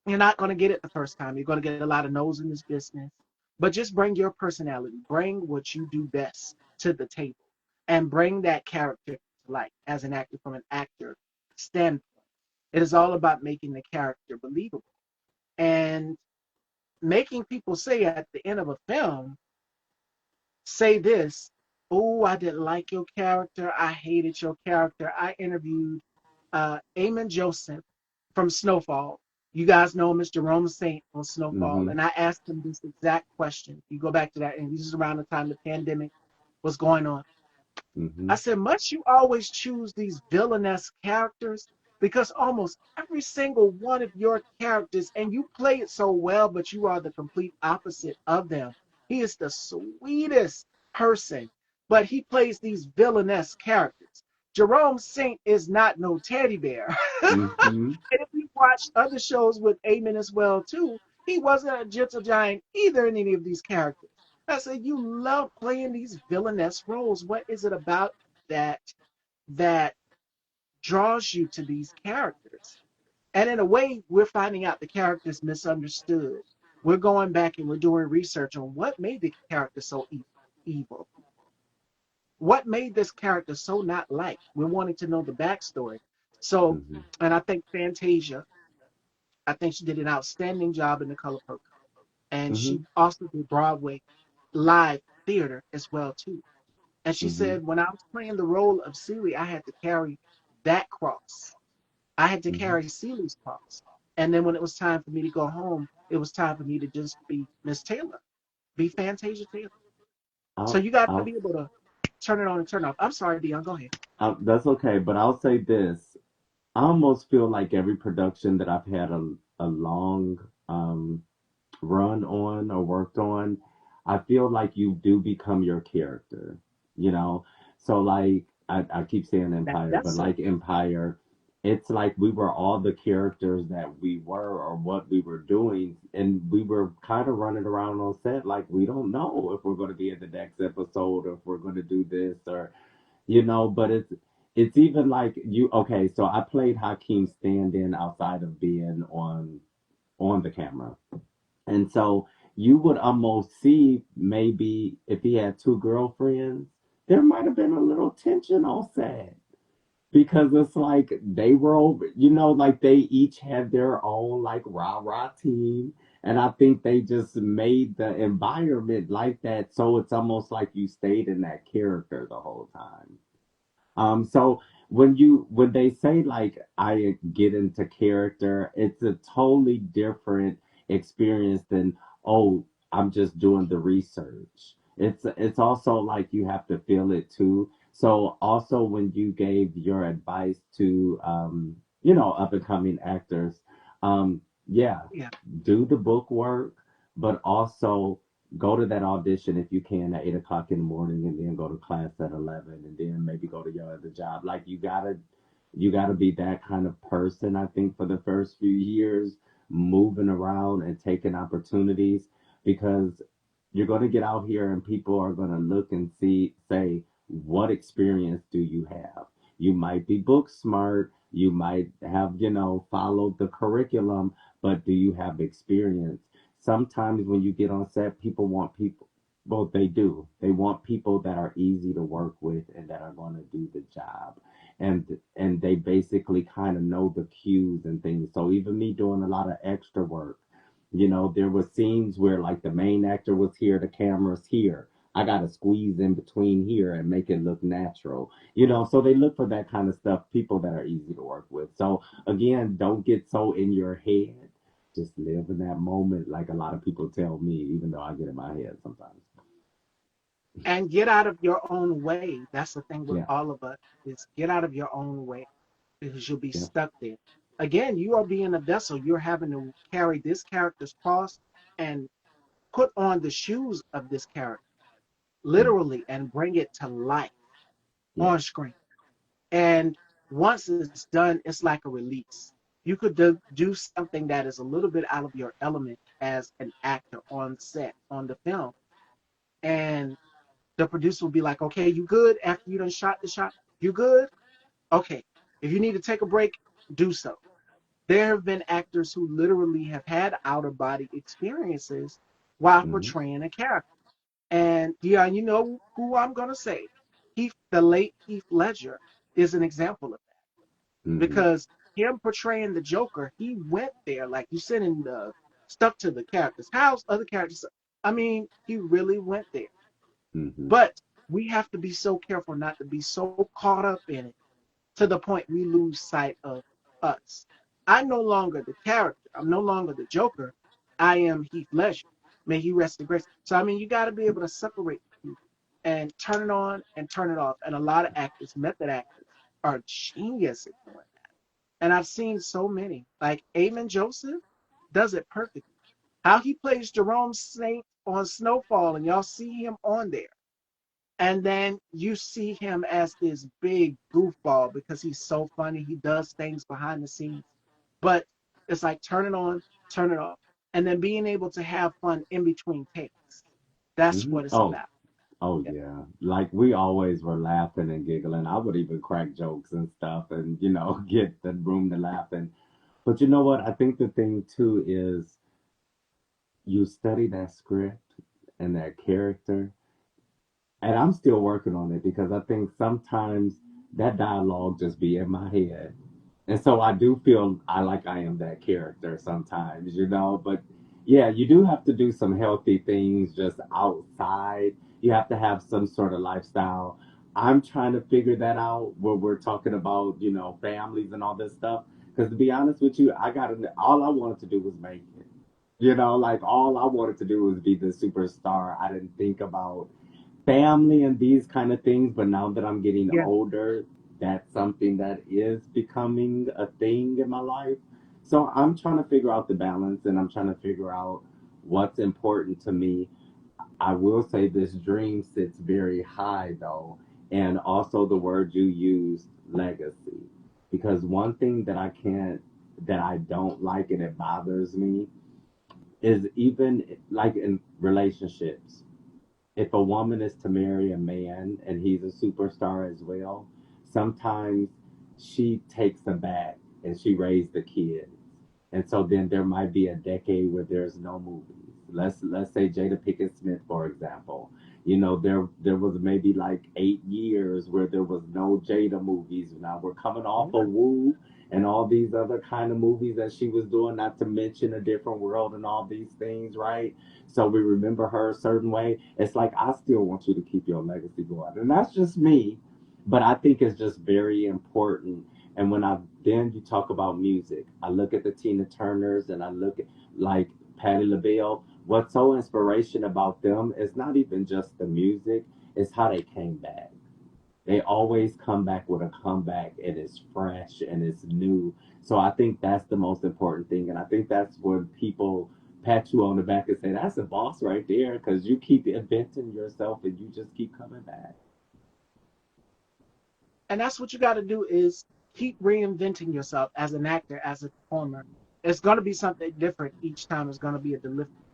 you're not going to get it the first time. You're going to get a lot of no's in this business. But just bring your personality, bring what you do best to the table, and bring that character to life as an actor from an actor standpoint. It is all about making the character believable and making people say at the end of a film, say this. Oh, I didn't like your character. I hated your character. I interviewed Eamon Joseph from Snowfall. You guys know him as Jerome Saint on Snowfall. Mm-hmm. And I asked him this exact question. You go back to that, and this is around the time the pandemic was going on. Mm-hmm. I said, must you always choose these villainous characters? Because almost every single one of your characters, and you play it so well, but you are the complete opposite of them. He is the sweetest person, but he plays these villainous characters. Jerome Saint is not no teddy bear. Mm-hmm. And if you watch other shows with Amen as well too, he wasn't a gentle giant either in any of these characters. I said, you love playing these villainous roles. What is it about that that draws you to these characters? And in a way, we're finding out the characters misunderstood. We're going back and we're doing research on what made the character so evil. What made this character so not liked? We're wanting to know the backstory. So, Mm-hmm. and I think Fantasia, I think she did an outstanding job in The Color Purple. And Mm-hmm. she also did Broadway live theater as well too. And she Mm-hmm. said, when I was playing the role of Celie, I had to carry that cross. I had to Mm-hmm. carry Celie's cross. And then when it was time for me to go home, it was time for me to just be Miss Taylor, be Fantasia Taylor. So I'll, you got to I'll, be able to turn it on and turn it off. I'm sorry, Dion, go ahead. that's okay, but I'll say this. I almost feel like every production that I've had a long um, run on or worked on, I feel like you do become your character, you know? So, like, I keep saying Empire, That's but so like Empire, it's like we were all the characters that we were or what we were doing. And we were kind of running around on set like we don't know if we're going to be in the next episode or if we're going to do this or but it's even like you okay, so I played Hakeem stand-in outside of being on the camera. And so you would almost see maybe if he had two girlfriends, there might have been a little tension on set because it's like they were over, like they each had their own like rah-rah team. And I think they just made the environment like that. So it's almost like you stayed in that character the whole time. So when they say like I get into character, it's a totally different experience than oh I'm just doing the research. It's also like you have to feel it too. So also when you gave your advice to up and coming actors, yeah, yeah. do the book work, but also go to that audition if you can at 8 o'clock in the morning and then go to class at 11 and then maybe go to your other job. Like you gotta be that kind of person, I think, for the first few years, moving around and taking opportunities because you're going to get out here and people are going to look and say, what experience do you have? You might be book smart, you might have, followed the curriculum, but do you have experience? Sometimes when you get on set, people want people. Well, they do. They want people that are easy to work with and that are going to do the job. And they basically kind of know the cues and things. So even me doing a lot of extra work, there were scenes where like the main actor was here, the camera's here. I got to squeeze in between here and make it look natural. So they look for that kind of stuff, people that are easy to work with. So again, don't get so in your head. Just live in that moment, like a lot of people tell me, even though I get in my head sometimes. And get out of your own way. That's the thing with Yeah, all of us is get out of your own way because you'll be yeah, stuck there. Again, you are being a vessel. You're having to carry this character's cross and put on the shoes of this character, mm, literally, and bring it to life yeah, on screen. And once it's done, it's like a release. You could do something that is a little bit out of your element as an actor on set, on the film. And the producer will be like, okay, you good after you done shot the shot? You good? Okay. If you need to take a break, do so. There have been actors who literally have had outer body experiences while mm-hmm, portraying a character. And yeah, you know who I'm gonna say. The late Heath Ledger is an example of that mm-hmm, because him portraying the Joker, he went there like you said in the stuff to the characters. How's other characters? I mean, he really went there. mm-hmm, But we have to be so careful not to be so caught up in it to the point we lose sight of us. I'm no longer the character. I'm no longer the Joker. I am Heath Ledger. May he rest in grace. So I mean, you got to be able to separate the two and turn it on and turn it off. And a lot of actors, method actors, are genius at doing that. And I've seen so many. Like Eamon Joseph does it perfectly. How he plays Jerome Snape on Snowfall, and y'all see him on there. And then you see him as this big goofball because he's so funny. He does things behind the scenes. But it's like turn it on, turn it off. And then being able to have fun in between takes. That's Hmm. what it's Oh, about. oh Yeah. yeah. Like we always were laughing and giggling. I would even crack jokes and stuff and, get the room to laughing. But you know what? I think the thing too is you study that script and that character. And I'm still working on it because I think sometimes that dialogue just be in my head. And so I do feel I am that character sometimes, But yeah, you do have to do some healthy things just outside. You have to have some sort of lifestyle. I'm trying to figure that out where we're talking about, families and all this stuff. Because to be honest with you, all I wanted to do was make it. Like all I wanted to do was be the superstar. I didn't think about family and these kind of things. But now that I'm getting Yeah. older, that's something that is becoming a thing in my life. So I'm trying to figure out the balance and I'm trying to figure out what's important to me. I will say this dream sits very high though, and also the word you used, legacy. Because one thing that I don't like and it bothers me is even like in relationships if a woman is to marry a man and he's a superstar as well, sometimes she takes a back and she raised the kids. And so then there might be a decade where there's no movies. Let's say Jada Pinkett Smith, for example. There was maybe like 8 years where there was no Jada movies. Now we're coming off of Woo and all these other kind of movies that she was doing, not to mention A Different World and all these things, right? So we remember her a certain way. It's like I still want you to keep your legacy going, and that's just me. But I think it's just very important. And when I then you talk about music, I look at the Tina Turners and I look at like Patti LaBelle. What's so inspiration about them is not even just the music; it's how they came back. They always come back with a comeback and it's fresh and it's new. So I think that's the most important thing. And I think that's when people pat you on the back and say, that's a boss right there because you keep inventing yourself and you just keep coming back. And that's what you got to do is keep reinventing yourself as an actor, as a performer. It's going to be something different each time. It's going to be a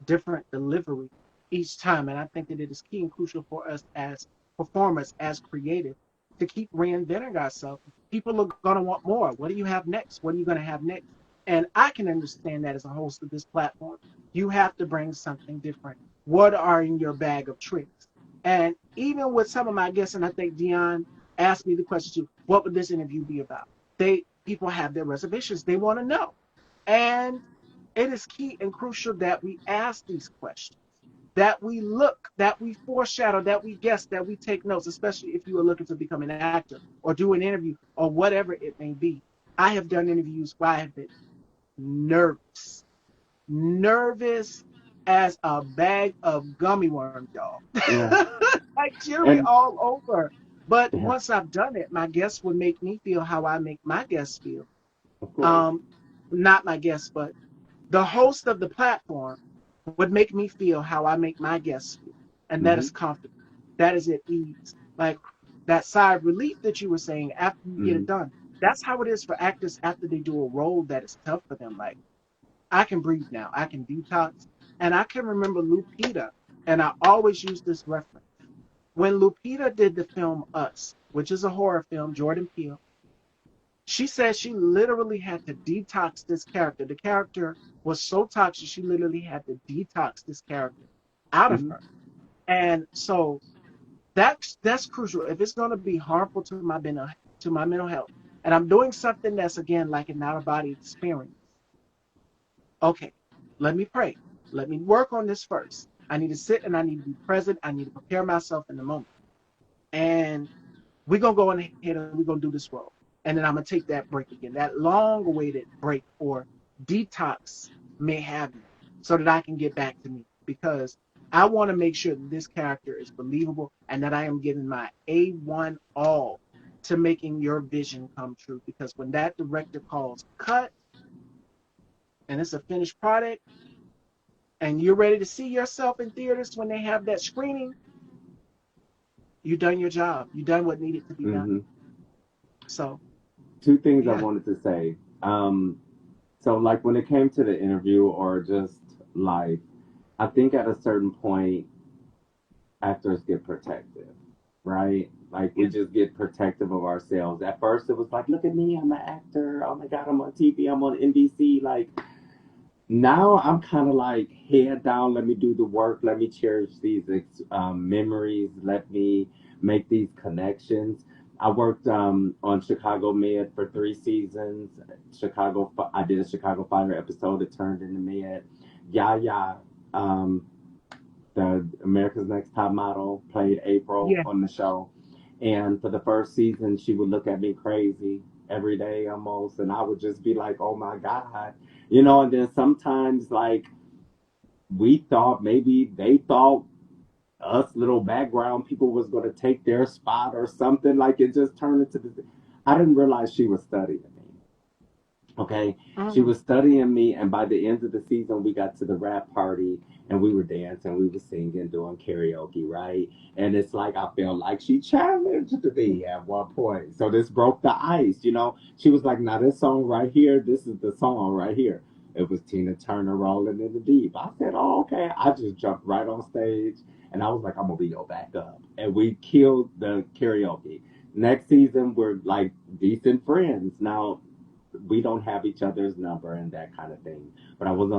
different delivery each time. And I think that it is key and crucial for us as performers, as creative, to keep reinventing ourselves. People are going to want more. What do you have next? What are you going to have next? And I can understand that as a host of this platform. You have to bring something different. What are in your bag of tricks? And even with some of my guests, and I think Dion ask me the question too, what would this interview be about? People have their reservations. They want to know. And it is key and crucial that we ask these questions, that we look, that we foreshadow, that we guess, that we take notes, especially if you are looking to become an actor or do an interview or whatever it may be. I have done interviews where I have been nervous, nervous as a bag of gummy worms, y'all. Yeah. Like jittery And all over. But yeah, once I've done it, my guests would make me feel how I make my guests feel. of course. Um, Not my guests, but the host of the platform would make me feel how I make my guests feel. And that Hmm. is comfortable. That is at ease. Like that sigh of relief that you were saying after you get Hmm. it done. That's how it is for actors after they do a role that is tough for them. Like, I can breathe now. I can detox. And I can remember Lupita, and I always use this reference. When Lupita did the film Us, which is a horror film, Jordan Peele, she said she literally had to detox this character. The character was so toxic, she literally had to detox this character out of Hmm. her. And so that's crucial. If it's going to be harmful to my mental health, and I'm doing something that's again like an out of body experience, okay, let me pray. Let me work on this first. I need to sit and I need to be present. I need to prepare myself in the moment. and we're gonna go on ahead and we're gonna do this role. And then I'm gonna take that break again, that long awaited break or detox may have you, so that I can get back to me. Because I want to make sure that this character is believable and that I am giving my A1 all to making your vision come true. Because when that director calls cut and it's a finished product and you're ready to see yourself in theaters when they have that screening, you done your job. You done what needed to be done. Mm-hmm. So Two things I yeah. wanted to say. So, like when it came to the interview or just life, I think at a certain point, actors get protective, right? Like we Yeah. just get protective of ourselves. At first, it was like, look at me, I'm an actor. Oh my God, I'm on TV, I'm on NBC. Like now, I'm kind of like head down. Let me do the work. Let me cherish these memories. Let me make these connections. I worked on Chicago Med for 3 seasons. I did a Chicago Fire episode. It turned into Med. Yaya, um, the America's Next Top Model, played April Yeah. on the show. And for the first season, she would look at me crazy every day almost. And I would just be like, oh my God. And then sometimes, like, we thought maybe they thought us little background people was going to take their spot or something. Like, it just turned into this. I didn't realize she was studying me. Okay, she Mm. was studying me, and by the end of the season, we got to the rap party, and we were dancing, we were singing, doing karaoke, right? And it's like I felt like she challenged me at one point, so this broke the ice. She was like, "Now this song right here, this is the song right here." It was Tina Turner rolling in the deep. I said, "Oh, okay." I just jumped right on stage, and I was like, "I'm gonna be your backup," and we killed the karaoke. Next season, we're like decent friends now. We don't have each other's number and that kind of thing. But I was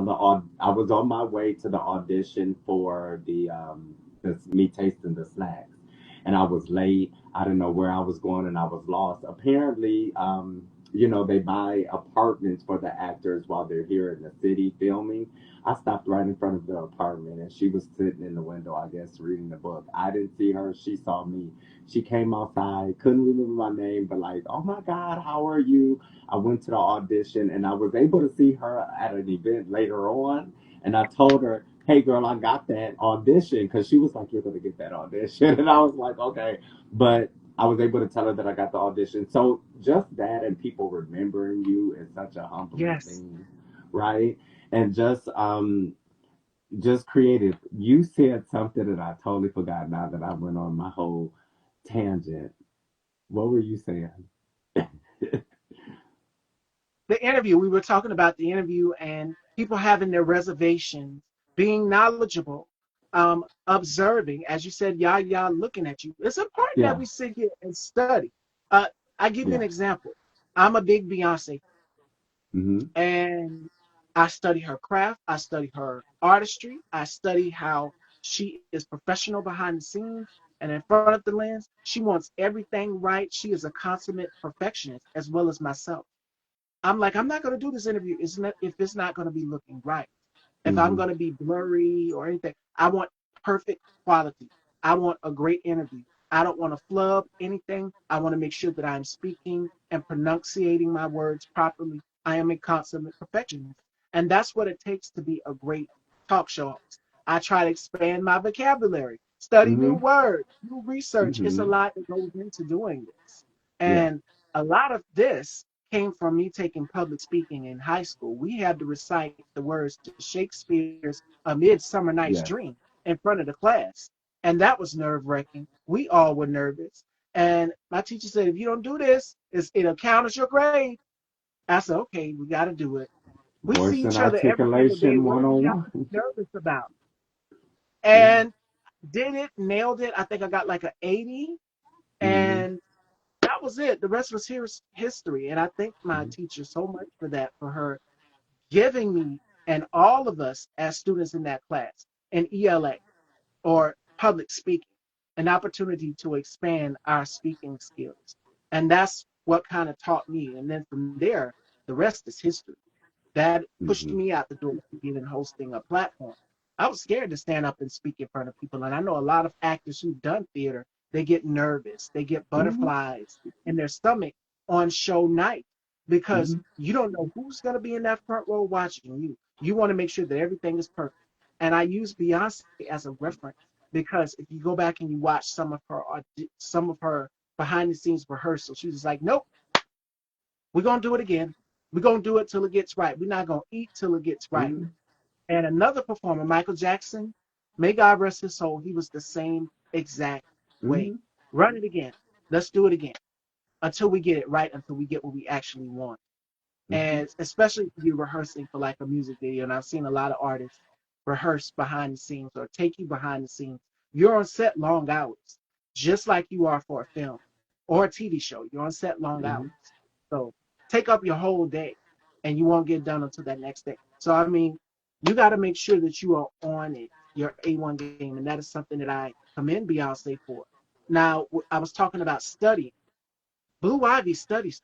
on my way to the audition for the me tasting the snacks, and I was late. I didn't know where I was going, and I was lost. Apparently, they buy apartments for the actors while they're here in the city filming. I stopped right in front of the apartment, and she was sitting in the window, I guess, reading the book. I didn't see her; she saw me. She came outside, couldn't remember my name, but like, oh my God, how are you? I went to the audition and I was able to see her at an event later on. And I told her, hey, girl, I got that audition because she was like, you're going to get that audition. And I was like, okay. But I was able to tell her that I got the audition. So just that and people remembering you is such a humbling Yes. thing, right? And just creative. You said something that I totally forgot now that I went on my whole tangent. What were you saying? The interview, we were talking about the interview and people having their reservations, being knowledgeable, observing, as you said, Yah looking at you. It's important that Yeah. we sit here and study. Uh, I give you an Yeah. example. I'm a big Beyonce, Mm-hmm. and I study her craft. I study her artistry. I study how she is professional behind the scenes and in front of the lens. She wants everything right. She is a consummate perfectionist as well as myself. I'm like, I'm not going to do this interview if it's not going to be looking right. If I'm Mm-hmm. going to be blurry or anything, I want perfect quality. I want a great interview. I don't want to flub anything. I want to make sure that I'm speaking and pronunciating my words properly. I am a consummate perfectionist. And that's what it takes to be a great talk show host. I try to expand my vocabulary, study new Mm-hmm. words, do research. It's a Mm-hmm. lot that goes into doing this. Yeah. And a lot of this came from me taking public speaking in high school. We had to recite the words to Shakespeare's A Midsummer Night's Yes. Dream in front of the class. And that was nerve wracking. We all were nervous. And my teacher said, if you don't do this, it'll count as your grade. I said, okay, we got to do it. We see Voice each and other every single day. articulation What do we have to 101. be nervous about? Yeah. And did it, nailed it. I think I got like an 80. Mm-hmm. And that was it. The rest was history. And I thank my Mm-hmm. teacher so much for that, for her giving me and all of us as students in that class an ELA or public speaking, an opportunity to expand our speaking skills. And that's what kind of taught me. And then from there, the rest is history. That pushed Mm-hmm. me out the door to even hosting a platform. I was scared to stand up and speak in front of people. And I know a lot of actors who've done theater they get nervous, they get Mm-hmm. butterflies in their stomach on show night because Mm-hmm. you don't know who's going to be in that front row watching you. You want to make sure that everything is perfect. And I use Beyonce as a reference because if you go back and you watch some of her behind the scenes rehearsals, she was like, "Nope, we're gonna do it again. We're gonna do it till it gets right. We're not gonna eat till it gets right." Mm-hmm. And another performer, Michael Jackson, may God rest his soul, he was the same exact way. Mm-hmm. Run it again. Let's do it again until we get it right, until we get what we actually want. Mm-hmm. And especially if you're rehearsing for like a music video, and I've seen a lot of artists rehearse behind the scenes or take you behind the scenes. You're on set long hours, just like you are for a film or a TV show. You're on set long Mm-hmm. hours. So take up your whole day and you won't get done until that next day. So I mean, you got to make sure that you are on it, your A1 game, and that is something that I commend Beyonce for. Now, I was talking about studying. Blue Ivy studies.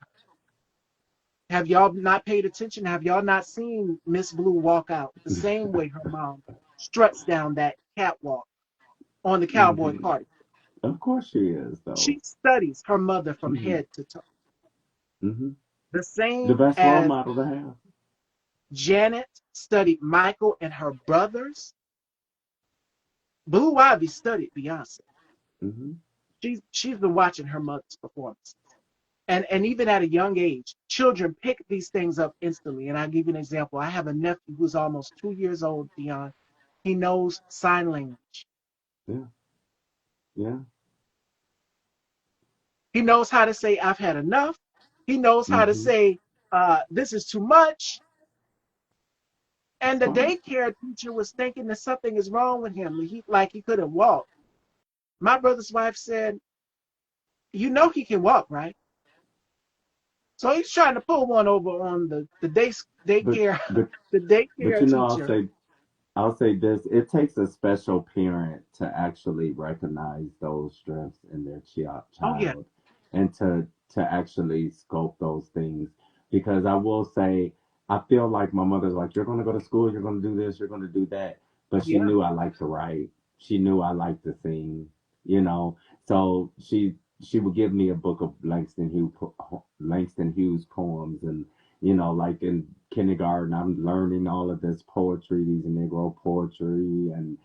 Have y'all not paid attention? Have y'all not seen Miss Blue walk out the same way her mom struts down that catwalk on the cowboy Mm-hmm. cardi? Of course she is, though. She studies her mother from Mm-hmm. head to toe. Mm-hmm. The The same best role as model to have. Janet studied Michael and her brothers, Blue Ivy studied Beyonce. Mm-hmm. She's been watching her mother's performance. And even at a young age, children pick these things up instantly. And I'll give you an example. I have a nephew who's almost 2 years old, Dion. He knows sign language. Yeah. Yeah. He knows how to say, "I've had enough." He knows how to Mm-hmm. say, "This is too much." That's And the fine. daycare teacher was thinking that something is wrong with him, like he couldn't walk. My brother's wife said, "You know he can walk, right?" So he's trying to pull one over on the But daycare but the but daycare I'll teacher. say this: it takes a special parent to actually recognize those strengths in their Oh yeah, child, and to actually scope those things. Because I will say, I feel like my mother's like, "You're going to go to school, you're going to do this, you're going to do that," but she yeah, knew I liked to write. She knew I liked to sing. You know, so she would give me a book of Langston Hughes poems, and like in kindergarten, I'm learning all of this poetry, these Negro poetry, and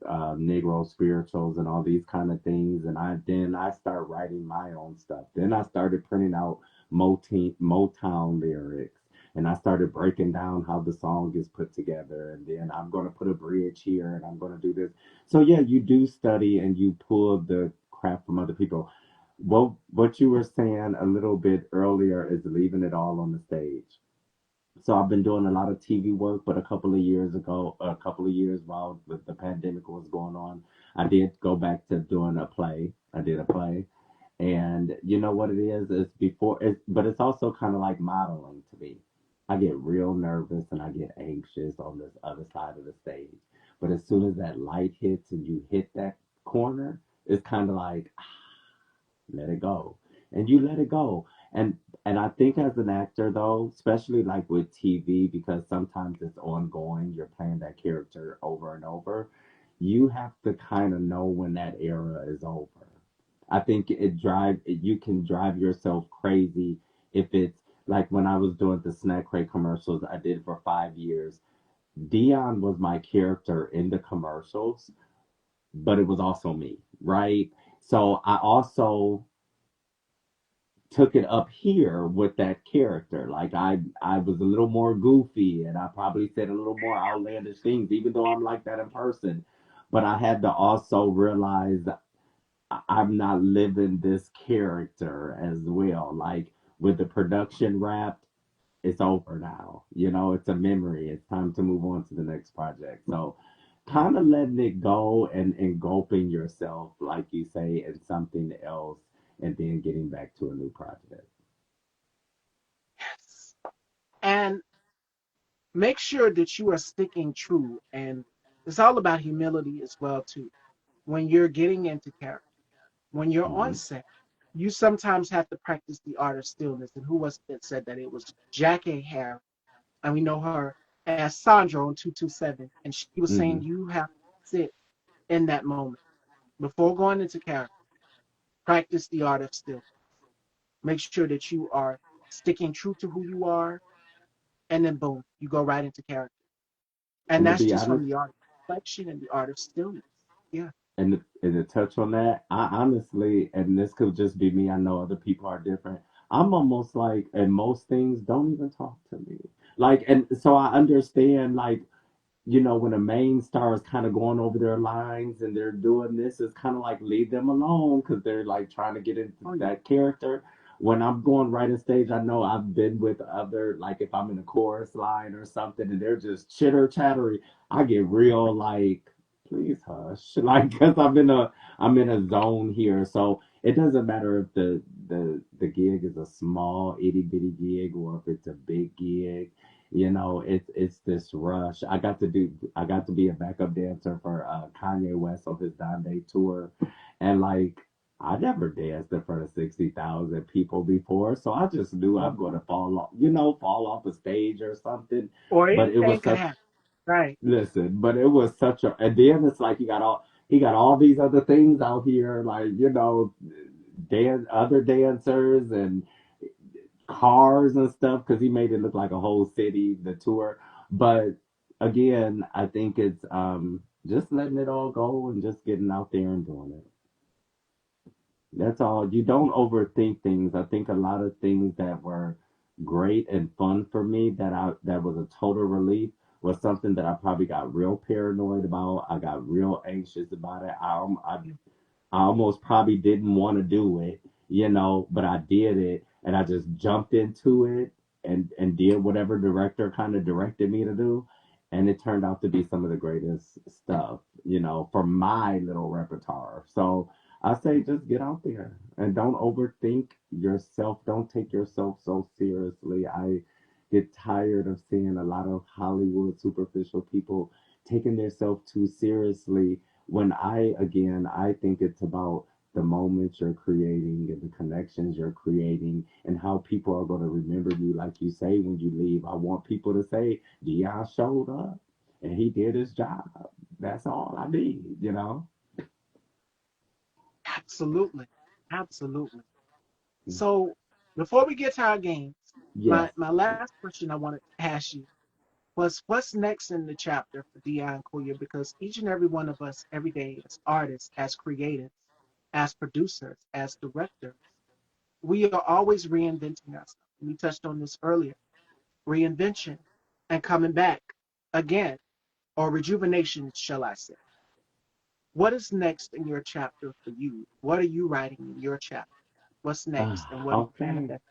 Negro spirituals and all these kind of things. And I start writing my own stuff. Then I started printing out Motown lyrics. And I started breaking down how the song is put together. And then I'm going to put a bridge here and I'm going to do this. So, yeah, you do study and you pull the crap from other people. What you were saying a little bit earlier is leaving it all on the stage. So I've been doing a lot of TV work, but a couple of years while the pandemic was going on, I did go back to doing a play. I did a play, and you know what it is? But it's also kind of like modeling to me. I get real nervous and I get anxious on this other side of the stage. But as soon as that light hits and you hit that corner, it's kind of like let it go, and you let it go. And I think as an actor though, especially like with TV, because sometimes it's ongoing, you're playing that character over and over, you have to kind of know when that era is over. I think you can drive yourself crazy if it's like when I was doing the snack crate commercials I did for 5 years. Dion was my character in the commercials, but it was also me, right? So I also took it up here with that character. Like I was a little more goofy and I probably said a little more outlandish things, even though I'm like that in person. But I had to also realize that I'm not living this character as well. Like with the production wrapped, it's over now. It's a memory. It's time to move on to the next project. So kind of letting it go and engulfing yourself, like you say, in something else and then getting back to a new project. yes. And make sure that you are sticking true. And it's all about humility as well too. When you're getting into character, when you're on Hmm. set, you sometimes have to practice the art of stillness. And who was it that said that? It was Jackie Harris, and we know her as Sandra on 227. And she was saying Hmm. you have to sit in that moment. Before going into character, practice the art of still. Make sure that you are sticking true to who you are, and then boom, you go right into character. And And to that's be just from honest, the art of reflection and the art of stillness. Yeah. and to touch on that, I honestly, and this could just be me, I know other people are different. I'm almost like, and most things don't even talk to me. Like, and so I understand, like, when a main star is kind of going over their lines and they're doing this, it's kind of like leave them alone because they're like trying to get into Oh yeah. that character. When I'm going right in stage, I know I've been with other, like if I'm in a chorus line or something and they're just chitter chattery, I get real like, please hush, like because I'm in a zone here. So it doesn't matter if the gig is a small itty bitty gig or if it's a big gig. It's this rush. I got to be a backup dancer for Kanye West on his Dime Day tour, and like I never danced in front of 60,000 people before, so I just knew Oh I'm no. going to fall off a stage or something. Or But it anything was could such happen. Right. listen, but it was such a, and then it's like he got all these other things out here, like other dancers and cars and stuff because he made it look like a whole city, the tour. But again, I think it's just letting it all go and just getting out there and doing it. That's all. You don't overthink things. I think a lot of things that were great and fun for me that was a total relief was something that I probably got real paranoid about. I got real anxious about it. I almost probably didn't want to do it, but I did it and I just jumped into it and did whatever director kind of directed me to do. And it turned out to be some of the greatest stuff, for my little repertoire. So I say just get out there and don't overthink yourself. Don't take yourself so seriously. I get tired of seeing a lot of Hollywood superficial people taking themselves too seriously when I think it's about the moments you're creating and the connections you're creating and how people are going to remember you. Like you say, when you leave, I want people to say, Dion showed up and he did his job. That's all I need. Absolutely. Absolutely. So before we get to our games, Yes. my last question I wanted to ask you was what's next in the chapter for Dion Collier? Because each and every one of us every day as artists, as creatives, as producers, as directors, we are always reinventing ourselves. We touched on this earlier. Reinvention and coming back again, or rejuvenation, shall I say. What is next in your chapter for you? What are you writing in your chapter? What's next? And what are you Okay. manifesting?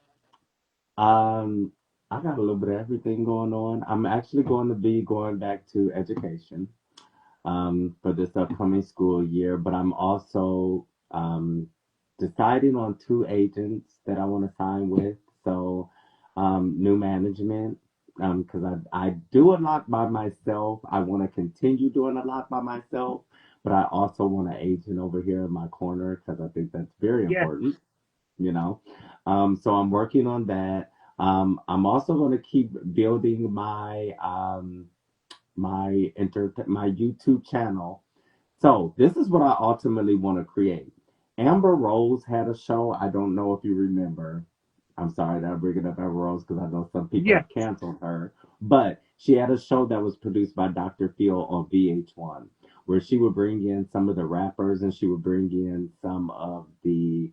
Um, I got a little bit of everything going on. I'm actually going to be going back to education. For this upcoming school year, but I'm also deciding on two agents that I want to sign with. So, new management, because I do a lot by myself. I want to continue doing a lot by myself, but I also want an agent over here in my corner because I think that's very Yeah, important, you know. So I'm working on that. I'm also going to keep building my YouTube channel. So this is what I ultimately want to create. Amber Rose had a show. I don't know if you remember. I'm sorry that I'm bringing up Amber Rose because I know some people yeah, have canceled her. But she had a show that was produced by Dr. Phil on VH1, where she would bring in some of the rappers and she would bring in some of the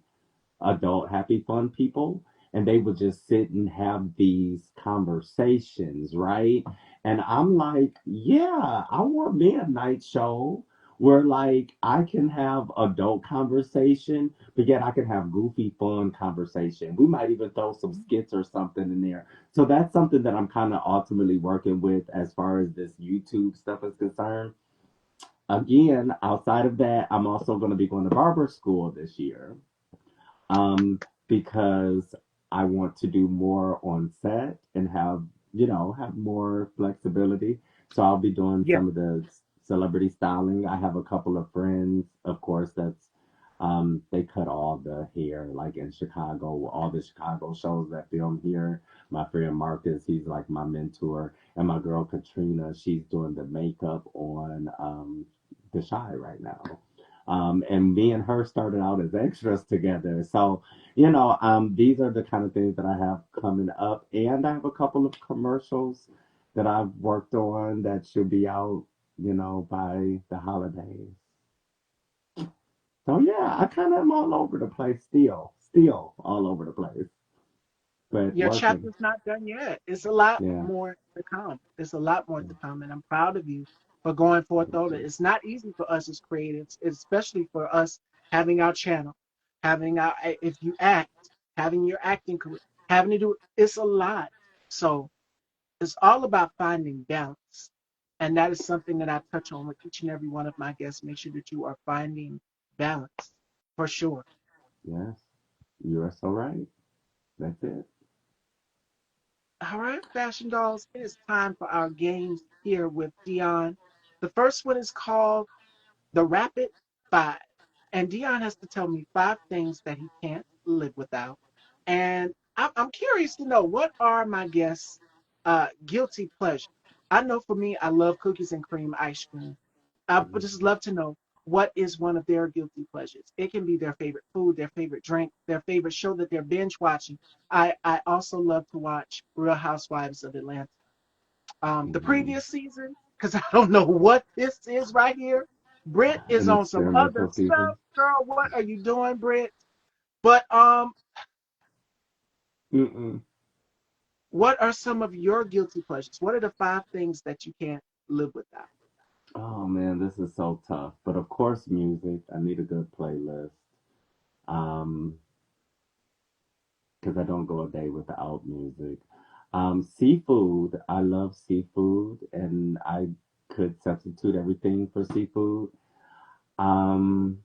adult happy fun people and they would just sit and have these conversations, right? And I'm like, yeah, I want me a night show where like I can have adult conversation, but yet I can have goofy fun conversation. We might even throw some skits or something in there. So that's something that I'm kind of ultimately working with as far as this YouTube stuff is concerned. Again, outside of that, I'm also going to be going to barber school this year, because I want to do more on set and have more flexibility. So I'll be doing yeah, some of the celebrity styling. I have a couple of friends, of course, they cut all the hair like in Chicago, all the Chicago shows that film here. My friend Marcus, he's like my mentor, and my girl Katrina, she's doing the makeup on The Shy right now. And me and her started out as extras together. So, these are the kind of things that I have coming up. And I have a couple of commercials that I've worked on that should be out, by the holidays. So yeah, I kind of am all over the place still all over the place, but Your working. chapter's not done yet. It's a lot Yeah. more to come. It's a lot more to come, and I'm proud of you for going forth Thank over it. you. It's not easy for us as creatives, especially for us having our channel, having our if you act, having your acting career, having to do it's a lot. So it's all about finding balance, and that is something that I touch on with each and every one of my guests. Make sure that you are finding balance for sure. Yes, you are so right. That's it. All right, Fashion Dolls, it is time for our games here with Dion. The first one is called the Rapid Five. And Dion has to tell me five things that he can't live without. And I'm curious to know what are my guests' guilty pleasures? I know for me, I love cookies and cream ice cream. I would just Mhm. love to know what is one of their guilty pleasures. It can be their favorite food, their favorite drink, their favorite show that they're binge watching. I also love to watch Real Housewives of Atlanta. The Mhm. previous season, because I don't know what this is right here. Britt is An on some other experimental stuff. season. Girl, what are you doing, Britt? But Mm-mm. what are some of your guilty pleasures? What are the five things that you can't live without? Oh man, this is so tough. But of course, music. I need a good playlist. Um, because I don't go a day without music. Seafood. I love seafood, and I could substitute everything for seafood. Um,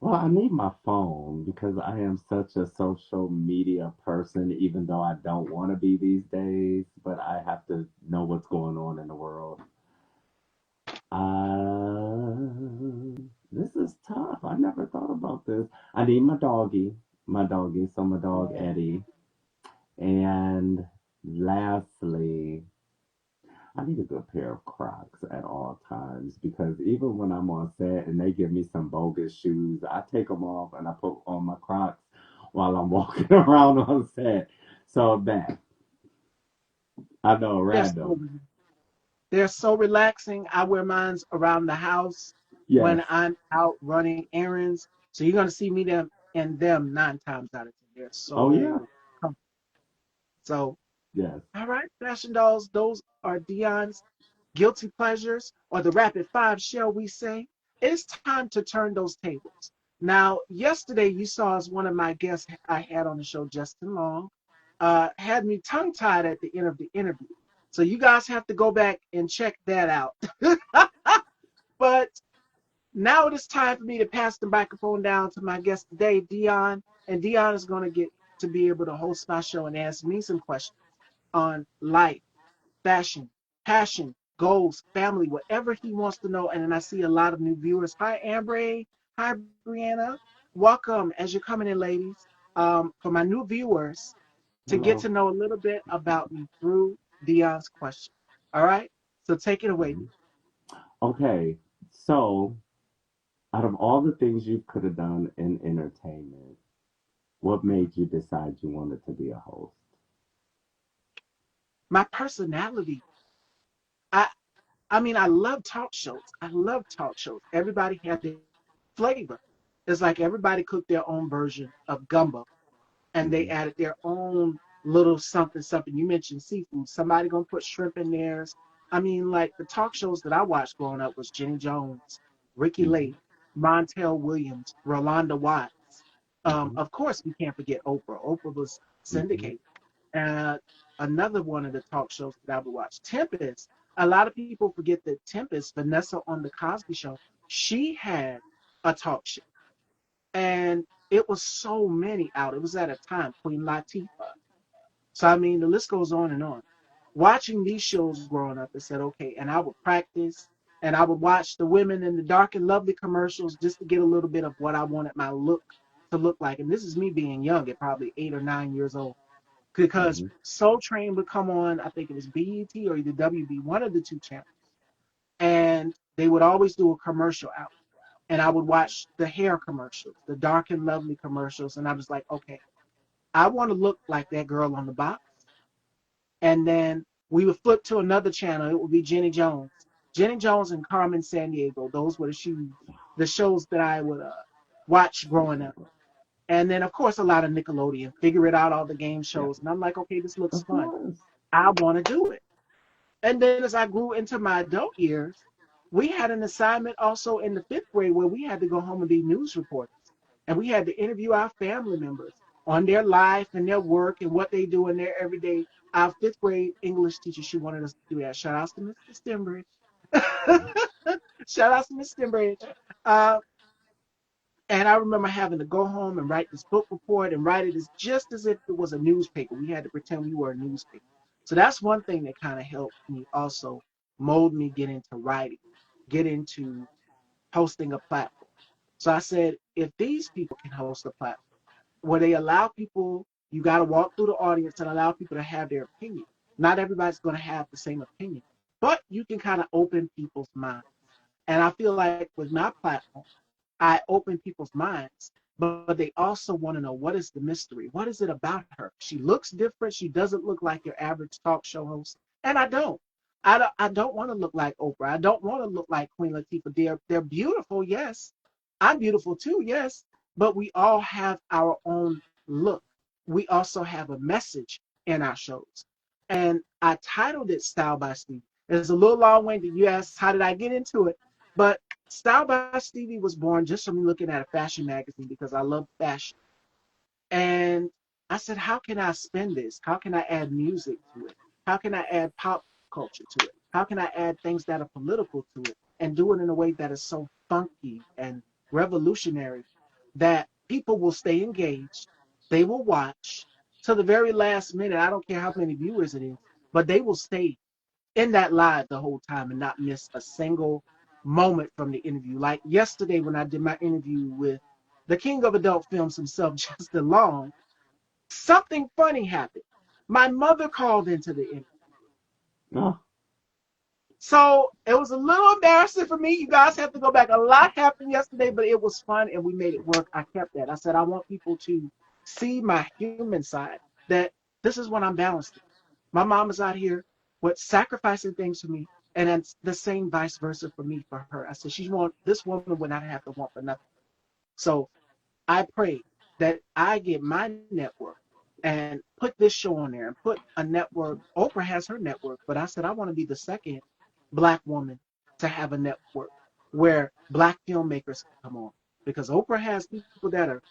Well, I need my phone because I am such a social media person, even though I don't want to be these days, but I have to know what's going on in the world. This is tough. I never thought about this. I need my doggy, so my dog Oh, Eddie. And lastly, I need a good pair of Crocs at all times because even when I'm on set and they give me some bogus shoes, I take them off and I put on my Crocs while I'm walking around on set. So that I know, they're so random. they're so relaxing. I wear mines around the house Yes. when I'm out running errands. So you're gonna see me them in them 9 times out of 10. They're Oh yeah. so comfortable. So Yes. all right, Fashion Dolls, those are Dion's guilty pleasures, or the rapid five, shall we say. It's time to turn those tables. Now, yesterday you saw as one of my guests I had on the show, Justin Long, had me tongue tied at the end of the interview. So you guys have to go back and check that out. But now it is time for me to pass the microphone down to my guest today, Dion. And Dion is going to get to be able to host my show and ask me some questions on life, fashion, passion, goals, family, whatever he wants to know. And then I see a lot of new viewers. Hi, Ambre. Hi, Brianna. Welcome as you're coming in, ladies. For my new viewers, to get Hello. to know a little bit about me through Dion's question. All right? So take it away. Mhm. Okay. So, out of all the things you could have done in entertainment, what made you decide you wanted to be a host? My personality. I I mean, I love talk shows. I love talk shows. Everybody had their flavor. It's like everybody cooked their own version of gumbo and they Hmm. added their own little something, something. You mentioned seafood. Somebody gonna put shrimp in theirs. I mean, like the talk shows that I watched growing up was Jenny Jones, Ricky Hmm. Lake, Montel Williams, Rolanda Watts. Hmm. Of course, we can't forget Oprah. Oprah was Hmm. syndicated. And another one of the talk shows that I would watch, Tempest. A lot of people forget that Tempest, Vanessa on the Cosby Show, she had a talk show and it was so many out. It was at a time, Queen Latifah. So I mean, the list goes on and on. Watching these shows growing up, I said, okay, and I would practice, and I would watch the women in the dark and lovely commercials just to get a little bit of what I wanted my look to look like. And this is me being young, at probably 8 or 9 years old, because Hmm. Soul Train would come on. I think it was BET or either WB, one of the two channels, they would always do a commercial out. And I would watch the hair commercials, the dark and lovely commercials. And I was like, okay, I want to look like that girl on the box. And then we would flip to another channel. It would be Jenny Jones. Jenny Jones and Carmen Sandiego. Those were the shows that I would watch growing up. And then, of course, a lot of Nickelodeon. Figure It Out, all the game Yeah, shows. And I'm like, okay, this looks of fun. course. I want to do it. And then as I grew into my adult years, we had an assignment also in the fifth grade where we had to go home and be news reporters. And we had to interview our family members on their life and their work and what they do in their everyday. Our fifth grade English teacher, she wanted us to do that. Shout out to Mr. Stembridge. Shout out to Mr. Stembridge. Uh, and I remember having to go home and write this book report and write it as just as if it was a newspaper. We had to pretend we were a newspaper. So that's one thing that kind of helped me also mold me get into writing, get into hosting a platform. So I said, if these people can host a platform where they allow people, you got to walk through the audience and allow people to have their opinion. Not everybody's going to have the same opinion, but you can kind of open people's minds. And I feel like with my platform, I open people's minds, but they also want to know, what is the mystery? What is it about her? She looks different. She doesn't look like your average talk show host. And I don't. I don't want to look like Oprah. I don't want to look like Queen Latifah. They're beautiful, yes. I'm beautiful too, yes. But we all have our own look. We also have a message in our shows. And I titled it Style by Steve. It's a little long-winded. You asked, how did I get into it? But Style by Stevie was born just from me looking at a fashion magazine because I love fashion. And I said, how can I spin this? How can I add music to it? How can I add pop culture to it? How can I add things that are political to it and do it in a way that is so funky and revolutionary that people will stay engaged? They will watch to the very last minute. I don't care how many viewers it is, but they will stay in that live the whole time and not miss a single moment from the interview. Like yesterday when I did my interview with the king of adult films himself, Justin Long, something funny happened. My mother called into the interview. Oh, So it was a little embarrassing for me. You guys have to go back. A lot happened yesterday, but it was fun and we made it work. I kept that. I said, I want people to see my human side, that this is what I'm balanced in. My mom is out here with sacrificing things for me, and it's the same vice versa for me for her. I said, this woman would not have to want for nothing. So I pray that I get my network and put this show on there and put a network. Oprah has her network, but I said I want to be the second Black woman to have a network where Black filmmakers can come on, because Oprah has people that are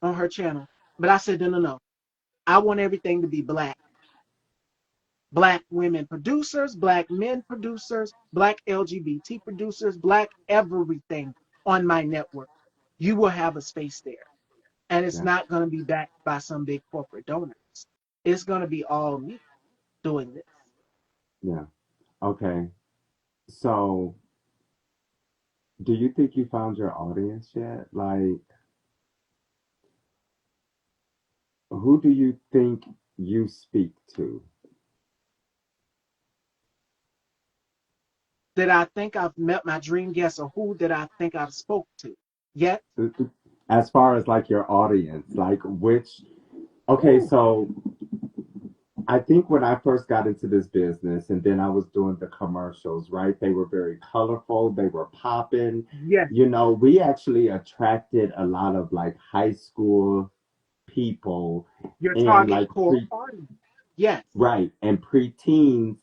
on her channel. But I said, no, no, no. I want everything to be Black. Black women producers, Black men producers, Black LGBT producers, Black everything on my network. You will have a space there. And it's yeah, not going to be backed by some big corporate donors. It's going to be all me doing this. yeah. Okay. So, do you think you found your audience yet? Like, who do you think you speak to? Did I think I've met my dream guest, or who did I think I've spoke to yet? As far as like your audience, like which, okay, Ooh, so I think when I first got into this business and then I was doing the commercials, right? They were very colorful, they were popping. yes, You know, we actually attracted a lot of like high school people your and target like core audience. Yes, right, and preteens.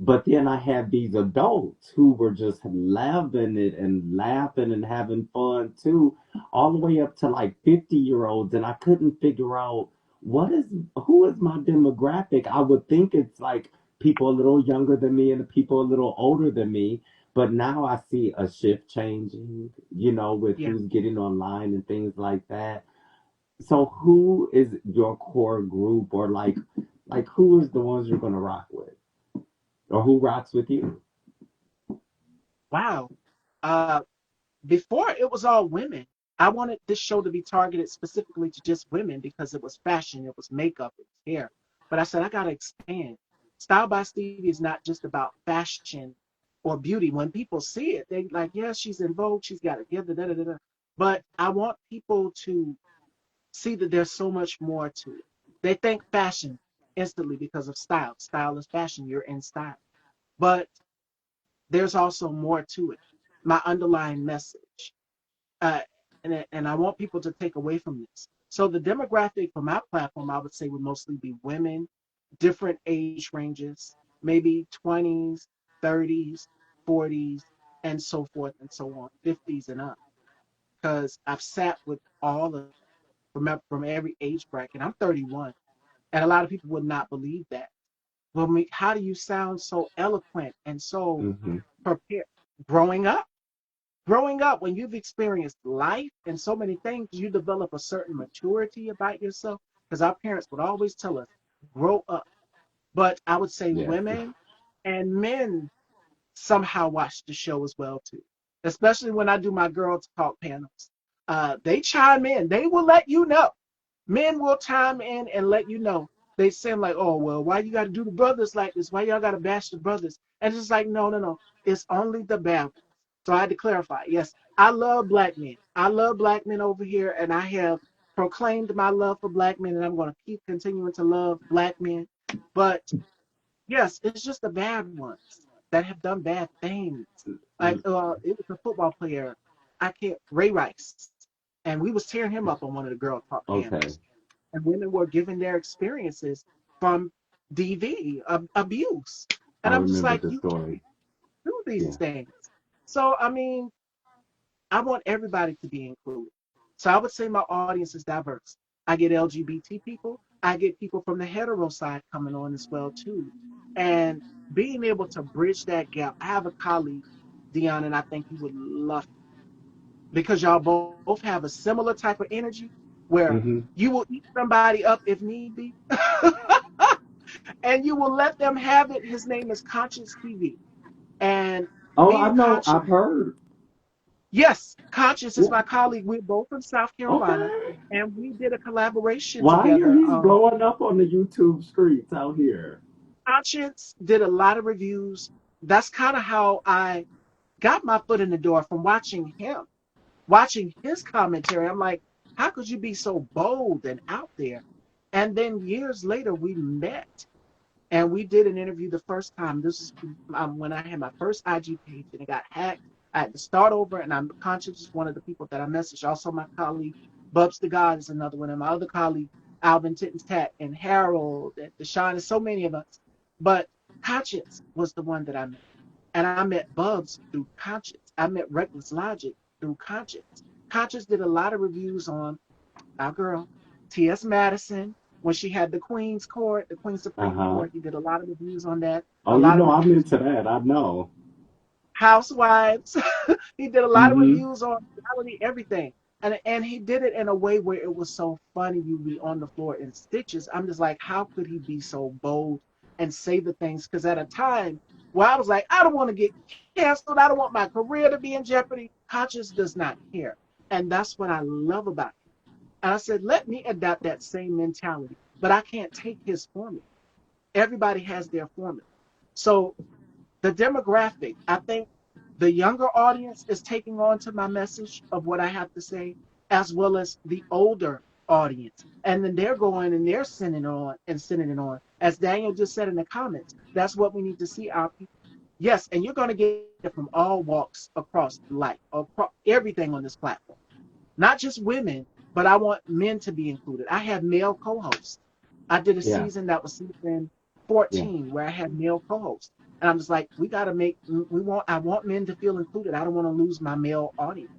But then I had these adults who were just loving it and laughing and having fun too, all the way up to like 50-year-olds. And I couldn't figure out who is my demographic. I would think it's like people a little younger than me and the people a little older than me. But now I see a shift changing, you know, with yeah. who's getting online and things like that. So who is your core group, or like who is the ones you're gonna rock with? Or who rocks with you? Wow. Uh, Before it was all women. I wanted this show to be targeted specifically to just women because it was fashion, it was makeup, it was hair. But I said I gotta expand. Style by Stevie is not just about fashion or beauty. When people see it, they like, yeah, she's in vogue, she's got it, da, da, da, da, da. But I want people to see that there's so much more to it. They think fashion instantly because of style. Style is fashion, you're in style. But there's also more to it. My underlying message. Uh, and I want people to take away from this. So the demographic for my platform, I would say, would mostly be women, different age ranges, maybe 20s, 30s, 40s, and so forth and so on, 50s and up. Because I've sat with all of them from every age bracket. I'm 31, and a lot of people would not believe that. Well, how do you sound so eloquent and so Hmm. prepared? Growing up, growing up, when you've experienced life and so many things, you develop a certain maturity about yourself. Because our parents would always tell us, grow up. But I would say Yes. women and men somehow watch the show as well too, especially when I do my girl talk panels. They chime in. They will let you know. Men will chime in and let you know. They seem like, oh well, why you got to do the brothers like this? Why y'all got to bash the brothers? And it's just like, no, no, no. It's only the bad ones. So I had to clarify. Yes, I love black men. I love black men over here, and I have proclaimed my love for black men, and I'm going to keep continuing to love black men. But yes, it's just the bad ones that have done bad things. Like it was a football player, I can't Ray Rice, and we was tearing him up on one of the girl talk Okay. panels, and women were giving their experiences from DV abuse, I and I'm just remember like, the you story. do these Yeah. things. So I mean, I want everybody to be included. So I would say my audience is diverse. I get LGBT people. I get people from the hetero side coming on as well too. And being able to bridge that gap. I have a colleague, Dion, and I think you would love it because y'all both have a similar type of energy where Hmm. you will eat somebody up if need be. And you will let them have it. His name is Conscious TV. And Oh, me I and know. Conscious, I've heard. yes, Conscious is Yeah. my colleague. We're both from South Carolina, Okay. and we did a collaboration Why together. he's blowing up on the YouTube streets out here? Conscious did a lot of reviews. That's kind of how I got my foot in the door from watching him, watching his commentary. I'm like, how could you be so bold and out there? And then years later, we met and we did an interview the first time. This is when I had my first IG page and it got hacked. I had to start over, and I'm Conscious is one of the people that I messaged. Also, my colleague Bubs the God is another one, and my other colleague Alvin Titton's Tat and Harold and Deshaun, and so many of us. But Conscious was the one that I met, and I met Bubs through Conscious. I met Reckless Logic through Conscious. Conscious did a lot of reviews on our girl, T.S. Madison, when she had the Queen's Court, the Queen Uh Supreme huh. Court. He did a lot of reviews on that, Oh, a you lot of know I'm reviews into that. I know. Housewives. He did a lot of Hmm. reviews on reality, everything. And he did it in a way where it was so funny you'd be on the floor in stitches. I'm just like, how could he be so bold and say the things? Because at a time where I was like, I don't want to get canceled, I don't want my career to be in jeopardy. Conscious does not care. And that's what I love about him. And I said, let me adopt that same mentality, but I can't take his formula. Everybody has their formula. So the demographic, I think the younger audience is taking on to my message of what I have to say, as well as the older audience. And then they're going and they're sending it on and sending it on. As Daniel just said in the comments, that's what we need to see our people. Yes, and you're going to get it from all walks across life, across everything on this platform. Not just women, but I want men to be included. I have male co-hosts. I did a Yeah. season that was season Yeah. 14 where I had male co-hosts. And I'm just like, we got to I want men to feel included. I don't want to lose my male audience.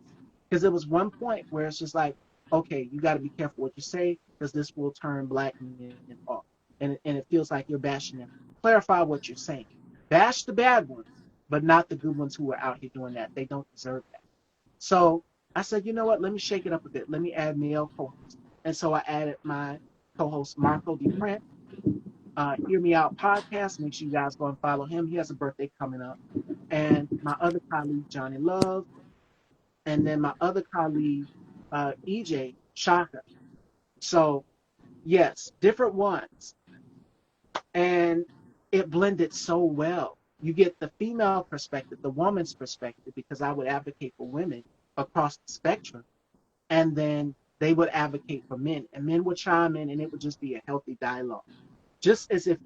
Because there was one point where it's just like, okay, you got to be careful what you say because this will turn black men off. And it feels like you're bashing them. Clarify what you're saying. Bash the bad ones, but not the good ones who are out here doing that. They don't deserve that. So I said, you know what? Let me shake it up a bit. Let me add male co-host. And so I added my co-host Marco DePrent, Hear Me Out podcast. Make sure you guys go and follow him. He has a birthday coming up. And my other colleague Johnny Love, and then my other colleague EJ Shaka. So yes, different ones, and it blended so well. You get the female perspective, the woman's perspective, because I would advocate for women across the spectrum, and then they would advocate for men, and men would chime in, and it would just be a healthy dialogue. Just as if,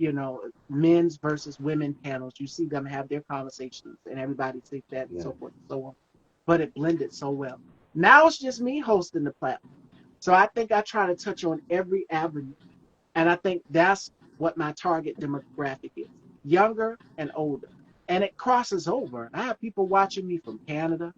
men's versus women panels, you see them have their conversations and everybody sees that and Yeah. so forth and so on. But it blended so well. Now it's just me hosting the platform. So I think I try to touch on every avenue. And I think that's what my target demographic is, younger and older. And it crosses over. I have people watching me from Canada,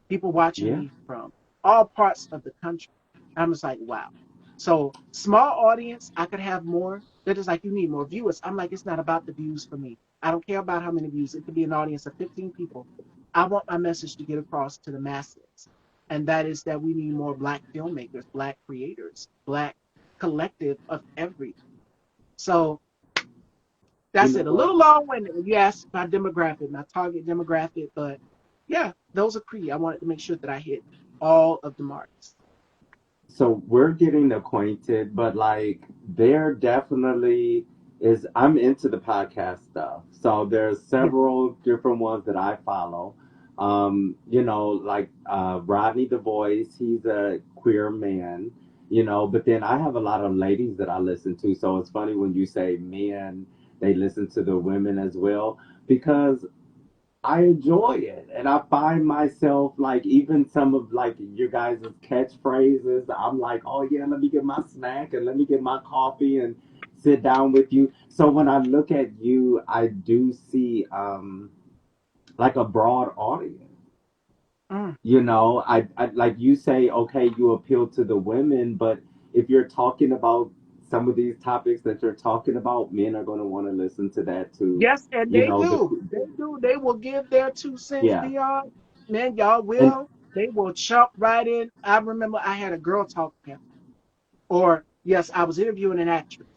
people watching Yeah. me from all parts of the country. I'm just like, wow. So small audience, I could have more. They're just like, you need more viewers. I'm like, it's not about the views for me. I don't care about how many views. It could be an audience of 15 people. I want my message to get across to the masses. And that is that we need more Black filmmakers, Black creators, Black collective of every. So You that's know it. A what? little long winded when you ask my demographic, my target demographic, but yeah, those are key. I wanted to make sure that I hit all of the marks. So we're getting acquainted, but like there definitely is. I'm into the podcast stuff, so there's Yeah. several different ones that I follow. Like Rodney the Voice, he's a queer man, but then I have a lot of ladies that I listen to. So it's funny when you say men, they listen to the women as well, because I enjoy it, and I find myself like even some of like your guys' catchphrases. I'm like, oh yeah, let me get my snack and let me get my coffee and sit down with you. So when I look at you, I do see like a broad audience. Mm. I like you say, okay, you appeal to the women, but if you're talking about some of these topics that you're talking about, men are going to want to listen to that too. Yes, and You they know, the do. They do. They will give their 2 cents yeah, beyond. Man, y'all and will. They will jump right in. I remember I had a girl talk to him. Or yes, I was interviewing an actress.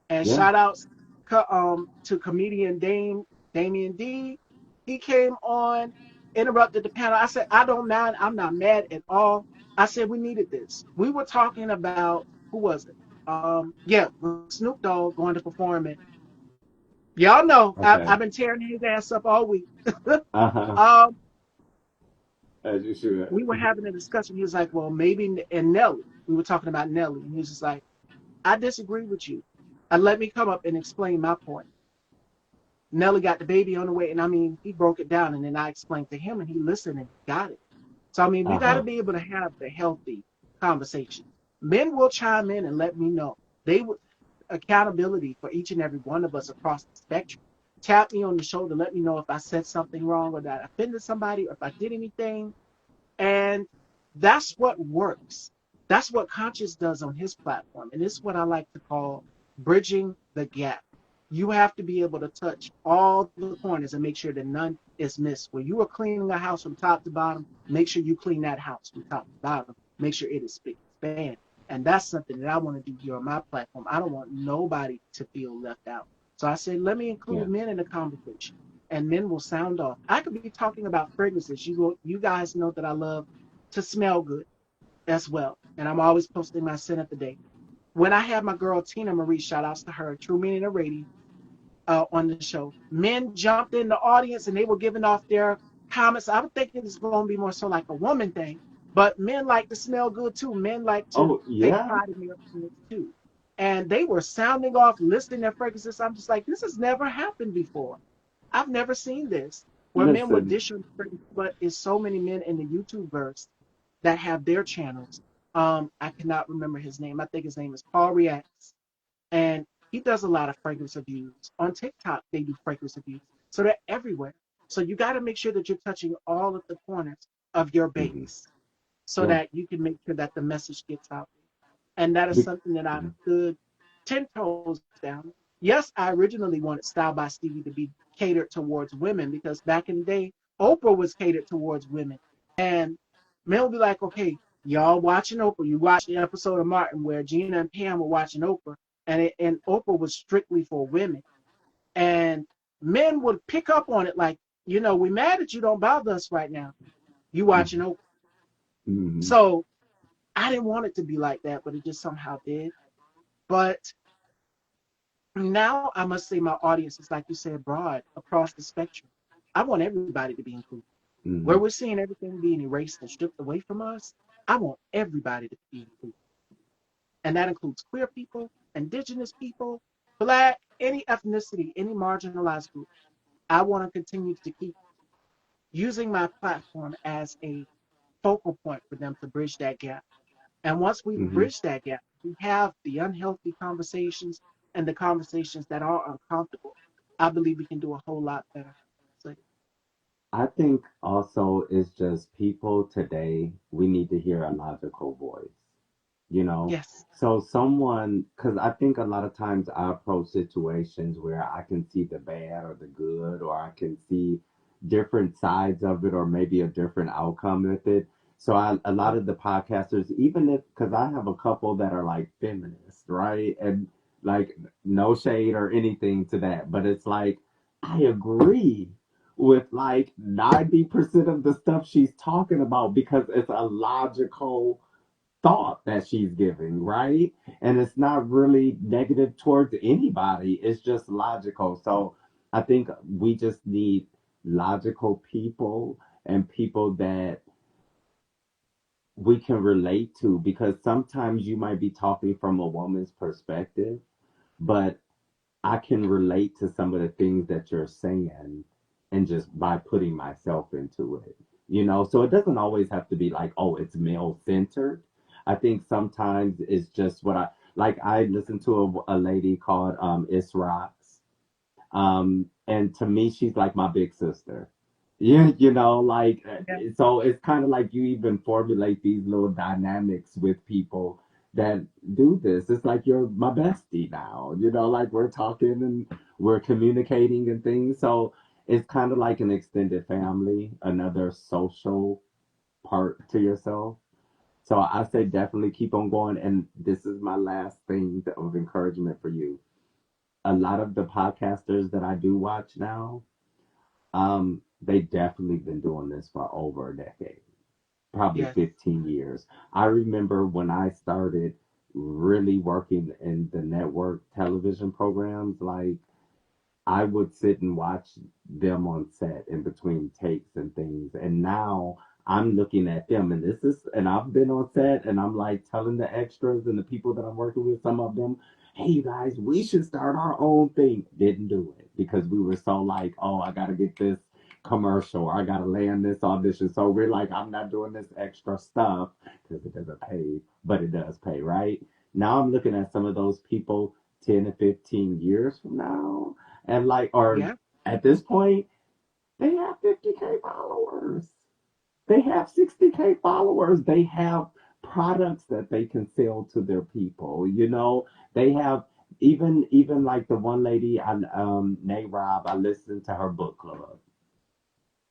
And yeah. shout outs to comedian Damian D. He came on, interrupted the panel. I said, I don't mind. I'm not mad at all. I said we needed this. We were talking about who was it? Yeah, with Snoop Dogg going to perform it. Y'all know Okay. I've been tearing his ass up all week. Uh-huh. um, As you should. we were having a discussion. He was like, well, maybe, and Nelly. We were talking about Nelly, and he was just like, I disagree with you. And let me come up and explain my point. Nelly got the baby on the way, and I mean, he broke it down, and then I explained to him, and he listened and got it. So I mean, we got to Uh-huh. be able to have the healthy conversation. Men will chime in and let me know. They would accountability for each and every one of us across the spectrum. Tap me on the shoulder, let me know if I said something wrong or that I offended somebody or if I did anything. And that's what works. That's what Conscious does on his platform. And it's what I like to call bridging the gap. You have to be able to touch all the corners and make sure that none is missed. When you are cleaning a house from top to bottom, make sure you clean that house from top to bottom. Make sure it is spick and span. And that's something that I want to do here on my platform. I don't want nobody to feel left out. So I said, let me Yeah. include men in the conversation, and men will sound off. I could be talking about fragrances. You guys know that I love to smell good as well. And I'm always posting my scent of the day. When I had my girl Tina Marie, shout outs to her, True Meaning of Radio, on the show, men jumped in the audience and they were giving off their comments. I was thinking it's going to be more so like a woman thing, but men like to smell good too. Men like to Oh, take yeah. pride in their appearance too. And they were sounding off, listing their fragrances. I'm just like, this has never happened before. I've never seen this where men would Listen. dish on fragrances, but it's so many men in the YouTube verse that have their channels. I cannot remember his name. I think his name is Paul Reacts, and he does a lot of fragrance reviews. On TikTok, they do fragrance reviews. So they're everywhere. So you got to make sure that you're touching all of the corners of your Hmm. base so Yeah. that you can make sure that the message gets out. And that is Be- something that I've mhm. stood 10 toes down. Yes, I originally wanted Style by Stevie to be catered towards women because back in the day, Oprah was catered towards women. And men will be like, okay, y'all watching Oprah. You watch the episode of Martin where Gina and Pam were watching Oprah, and Oprah was strictly for women. And men would pick up on it like, we mad that you don't bother us right now. You watching Mhm. Oprah. Mhm. So I didn't want it to be like that, but it just somehow did. But Now I must say my audience is, like you said, broad across the spectrum. I want everybody to be included. Where we're Hmm. seeing everything being erased and stripped away from us, I want everybody to be included. And that includes queer people, indigenous people, black, any ethnicity, any marginalized group. I want to continue to keep using my platform as a focal point for them to bridge that gap. And once we Hmm. bridge that gap, we have the unhealthy conversations and the conversations that are uncomfortable. I believe we can do a whole lot better. So, I think also it's just people today, we need to hear a logical voice, you know? yes, So someone, because I think a lot of times I approach situations where I can see the bad or the good, or I can see different sides of it, or maybe a different outcome with it. So a lot yeah, of the podcasters, even if, because I have a couple that are like feminists, right? And like no shade or anything to that, but it's like, I agree with like 90% of the stuff she's talking about because it's a logical thought that she's giving, right? And it's not really negative towards anybody, it's just logical. So I think we just need logical people and people that we can relate to because sometimes you might be talking from a woman's perspective, but I can relate to some of the things that you're saying and just by putting myself into it, you know? So it doesn't always have to be like, oh, it's male centered. I think sometimes it's just what I like. I listened to a lady called Isrox, and to me, she's like my big sister. Yeah, you know, like yeah, so it's kind of like you even formulate these little dynamics with people that do this. It's like you're my bestie now, you know, like we're talking and we're communicating and things. So it's kind of like an extended family, another social part to yourself. So I say definitely keep on going. And this is my last thing of encouragement for you. A lot of the podcasters that I do watch now, they definitely been doing this for over a decade, probably yes, 15 years. I remember when I started really working in the network television programs, like I would sit and watch them on set in between takes and things. And now I'm looking at them, and this is, and I've been on set, and I'm like telling the extras and the people that I'm working with, some of them, hey, you guys, we should start our own thing. Didn't do it because we were so like, oh, I got to get this commercial, or I got to land this audition. So we're like, I'm not doing this extra stuff because it doesn't pay, but it does pay, right? Now I'm looking at some of those people 10 to 15 years from now and like, or yeah, at this point, they have 50K followers. They have 60K followers. They have products that they can sell to their people. You know, they have even like the one lady on Nay Rob, I listened to her book club.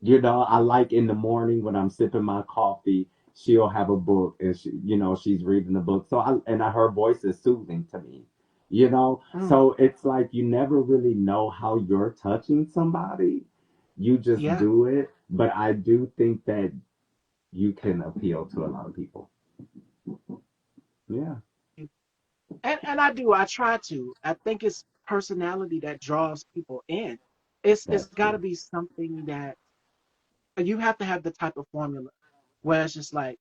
You know, I like in the morning when I'm sipping my coffee, she'll have a book and she, you know, she's reading the book. So her voice is soothing to me. You know, mm, so it's like you never really know how you're touching somebody. You just yeah. do it. But I do think that you can appeal to a lot of people. Yeah, And I do. I try to. I think it's personality that draws people in. It's that's got to true. be something that you have to have the type of formula where it's just like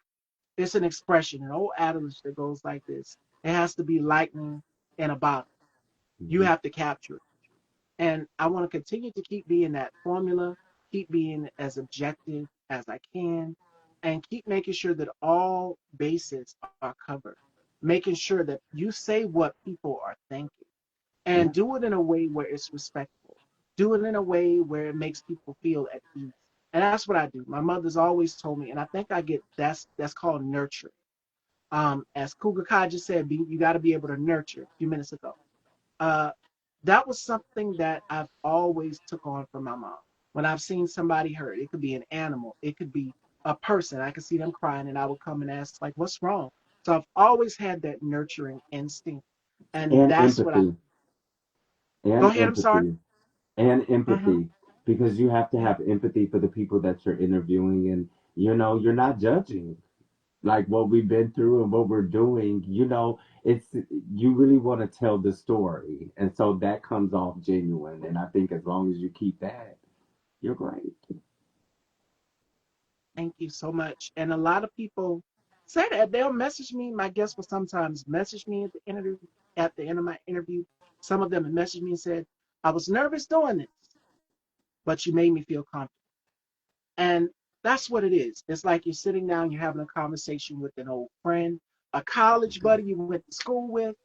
it's an expression, an old adage that goes like this: it has to be lightning in a bottle. You Hmm. have to capture it. And I want to continue to keep being that formula, keep being as objective as I can, and keep making sure that all bases are covered. Making sure that you say what people are thinking and Yeah. do it in a way where it's respectful. Do it in a way where it makes people feel at ease. And that's what I do. My mother's always told me, and I think I get that's called nurture. As Cougar Kai just said, you got to be able to nurture a few minutes ago. Uh, that was something that I've always took on from my mom. When I've seen somebody hurt, it could be an animal, it could be a person. I could see them crying, and I would come and ask, like, "What's wrong?" So I've always had that nurturing instinct, and And that's what I empathy. go And ahead. I'm sorry. empathy. And Mm-hmm. empathy. Because you have to Yeah. have empathy for the people that you're interviewing and you know, you're not judging. like what we've been through and what we're doing, it's you really want to tell the story. And so that comes off genuine. And I think as long as you keep that, you're great. Thank you so much. And a lot of people say that they'll message me. My guests will sometimes message me at the end of my interview. Some of them have messaged me and said, I was nervous doing this, but you made me feel comfortable. And that's what it is. It's like you're sitting down, you're having a conversation with an old friend, a college buddy you went to school with.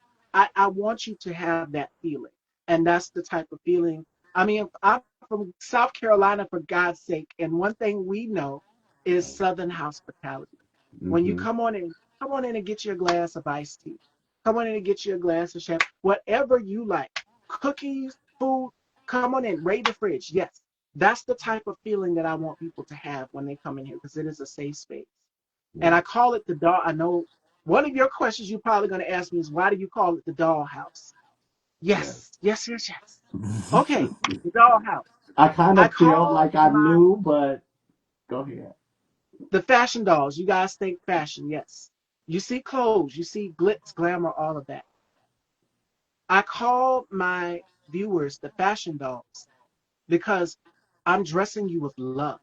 I want you to have that feeling. And that's the type of feeling. I mean, I'm from South Carolina, for God's sake. And one thing we know is Southern hospitality. When you Hmm. come on in and get you a glass of iced tea. Come on in and get you a glass of champagne. Whatever you like. Cookies, food, come on in, raid the fridge. Yes, that's the type of feeling that I want people to have when they come in here because it is a safe space. And Yeah. I call it the doll. I know one of your questions you're probably going to ask me is why do you call it the dollhouse? Yes. Yes, yes, yes, yes. Okay, the dollhouse. I kind I of feel call like I my knew, but go ahead. the fashion dolls. You guys think fashion? Yes. You see clothes, you see glitz, glamour, all of that. I call my viewers the fashion dolls because I'm dressing you with love.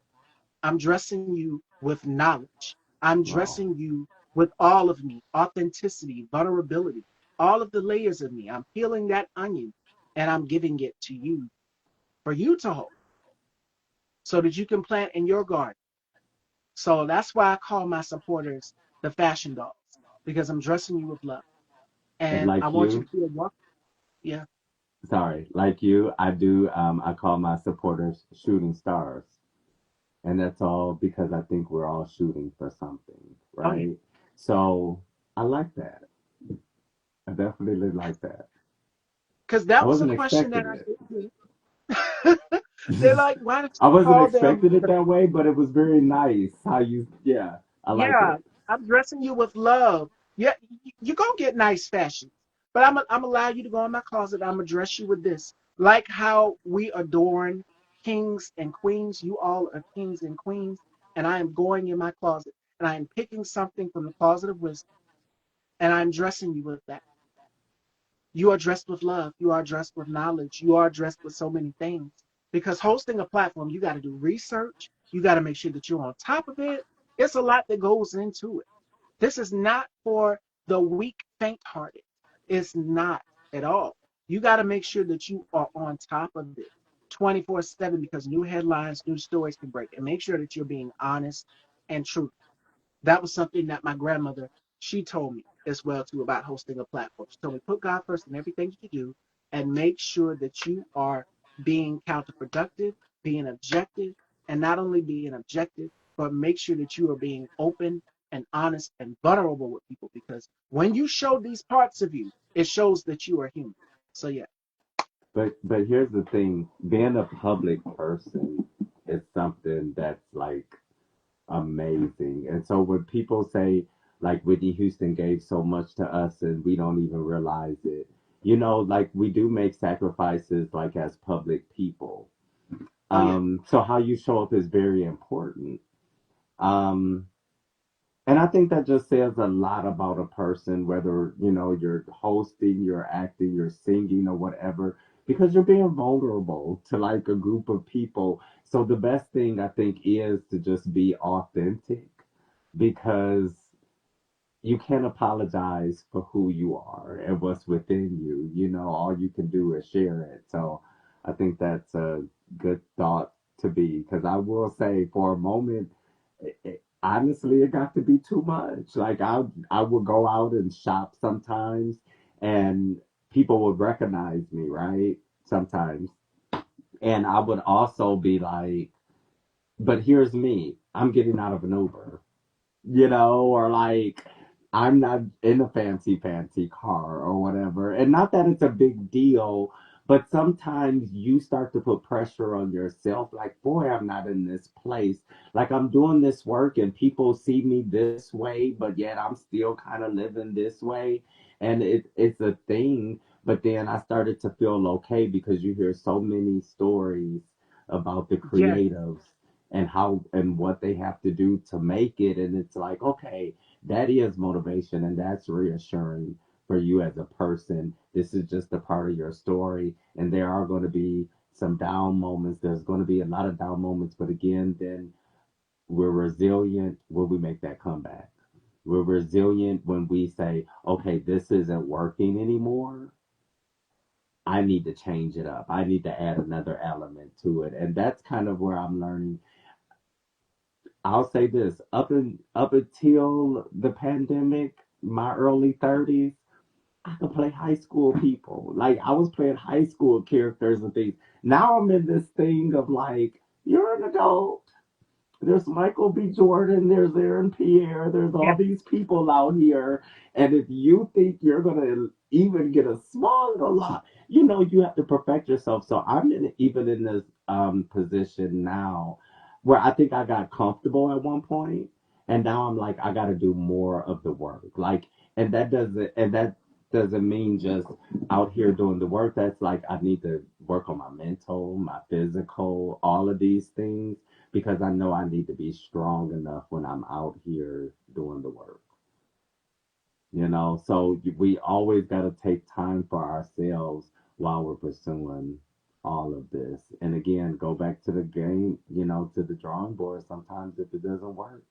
I'm dressing you with knowledge. I'm Wow. dressing you with all of me, authenticity, vulnerability, all of the layers of me. I'm peeling that onion and I'm giving it to you for you to hold so that you can plant in your garden. So that's why I call my supporters the fashion dolls because I'm dressing you with love. And And I like want you you, to feel welcome. Yeah. sorry, like you, I do, I call my supporters shooting stars. And that's all because I think we're all shooting for something, Oh, yeah. right? So I like that. I definitely like that. Because I that was a wasn't question that expecting I it. did get. They're like, why did I you wasn't call them expecting it the that way, but it was very nice how you, yeah, I like Yeah, it. I'm dressing you with love. Yeah, you're gonna get nice fashions, but I'm allow you to go in my closet. I'm gonna dress you with this, like how we adorn kings and queens. You all are kings and queens, and I am going in my closet and I am picking something from the closet of wisdom, and I'm dressing you with that. You are dressed with love. You are dressed with knowledge. You are dressed with so many things. Because hosting a platform, you got to do research. You got to make sure that you're on top of it. It's a lot that goes into it. This is not for the weak, faint hearted. It's not at all. You got to make sure that you are on top of it 24/7 because new headlines, new stories can break. And make sure that you're being honest and true. That was something that my grandmother, she told me as well too about hosting a platform. She told me put God first in everything you do and make sure that you are being counterproductive, being objective, and not only being objective, but make sure that you are being open and honest and vulnerable with people because when you show these parts of you, it shows that you are human. So yeah. But here's the thing, being a public person is something that's like amazing. And so when people say like Whitney Houston gave so much to us and we don't even realize it, like we do make sacrifices like as public people. Oh yeah. So how you show up is very important. Um, and I think that just says a lot about a person, whether, you're hosting, you're acting, you're singing or whatever, because you're being vulnerable to like a group of people. So the best thing I think is to just be authentic because you can't apologize for who you are and what's within you. All you can do is share it. So I think that's a good thought to be. Because I will say, for a moment, honestly, it got to be too much. Like I would go out and shop sometimes, and people would recognize me, right? Sometimes, and I would also be like, "But here's me. I'm getting out of an Uber." Or like I'm not in a fancy car or whatever. And not that it's a big deal, but sometimes you start to put pressure on yourself like, boy, I'm not in this place. Like I'm doing this work and people see me this way, but yet I'm still kind of living this way. And it's a thing. But then I started to feel okay because you hear so many stories about the Yes. creatives and how and what they have to do to make it. And it's like, okay, that is motivation and that's reassuring for you as a person. This is just a part of your story. And there are going to be some down moments. There's going to be a lot of down moments. But again, then we're resilient when we make that comeback. We're resilient when we say, okay, this isn't working anymore. I need to change it up. I need to add another element to it. And that's kind of where I'm learning. I'll say this, up until the pandemic, my early 30s, I could play high school people. Like I was playing high school characters and things. Now I'm in this thing of like, you're an adult. There's Michael B. Jordan, there's Aaron Pierre, there's all Yeah. these people out here. And if you think you're going to even get a small little lot, you have to perfect yourself. So I'm even in this position now where I think I got comfortable at one point, and now I'm like, I got to do more of the work. Like, and that doesn't mean just out here doing the work. That's like, I need to work on my mental, my physical, all of these things because I know I need to be strong enough when I'm out here doing the work. So we always got to take time for ourselves while we're pursuing all of this. And again, go back to the game, to the drawing board sometimes if it doesn't work.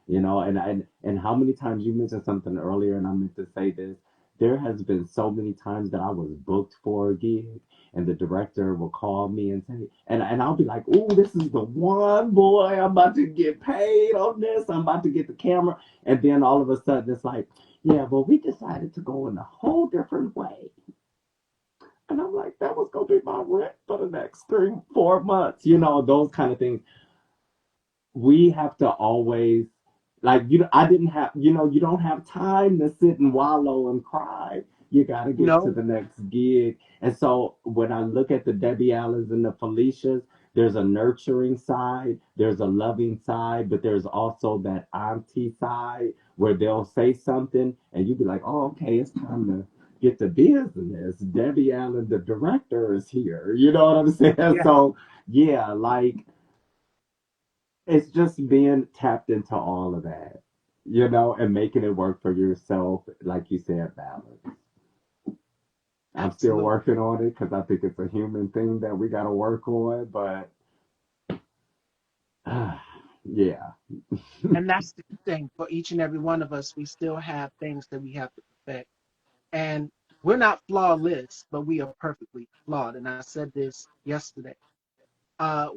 And how many times you mentioned something earlier, and I meant to say this. There has been so many times that I was booked for a gig, and the director will call me and say, and I'll be like, "Ooh, this is the one, boy. I'm about to get paid on this. I'm about to get the camera." And then all of a sudden, it's like, "Yeah, well, we decided to go in a whole different way." And I'm like, "That was gonna be my rent for the next 3, 4 months." Those kind of things we have to always like I didn't have you don't have time to sit and wallow and cry. You got to get to No. the next gig. And so when I look at the Debbie Allens and the Felicias, there's a nurturing side, there's a loving side, but there's also that auntie side where they'll say something and you be like, oh, okay, it's time to get to business. Debbie Allen, the director, is here. You know what I'm saying? Yeah. So yeah, like it's just being tapped into all of that, and making it work for yourself, like you said, balance. I'm still Absolutely. working on it because I think it's a human thing that we got to work on, but yeah. And that's the thing for each and every one of us. We still have things that we have to perfect. And we're not flawless, but we are perfectly flawed. And I said this yesterday.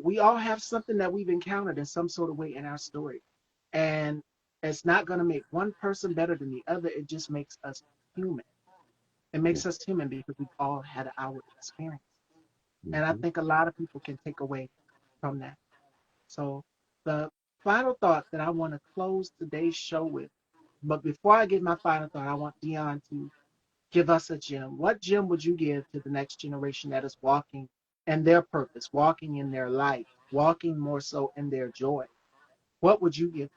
We all have something that we've encountered in some sort of way in our story. And it's not going to make one person better than the other. It just makes us human. It Yeah. makes us human because we've all had our experience. And I Hmm. think a lot of people can take away from that. So the final thought that I want to close today's show with, but before I give my final thought, I want Dion to give us a gem. What gem would you give to the next generation that is walking in their purpose, walking in their light, walking more so in their joy? What would you give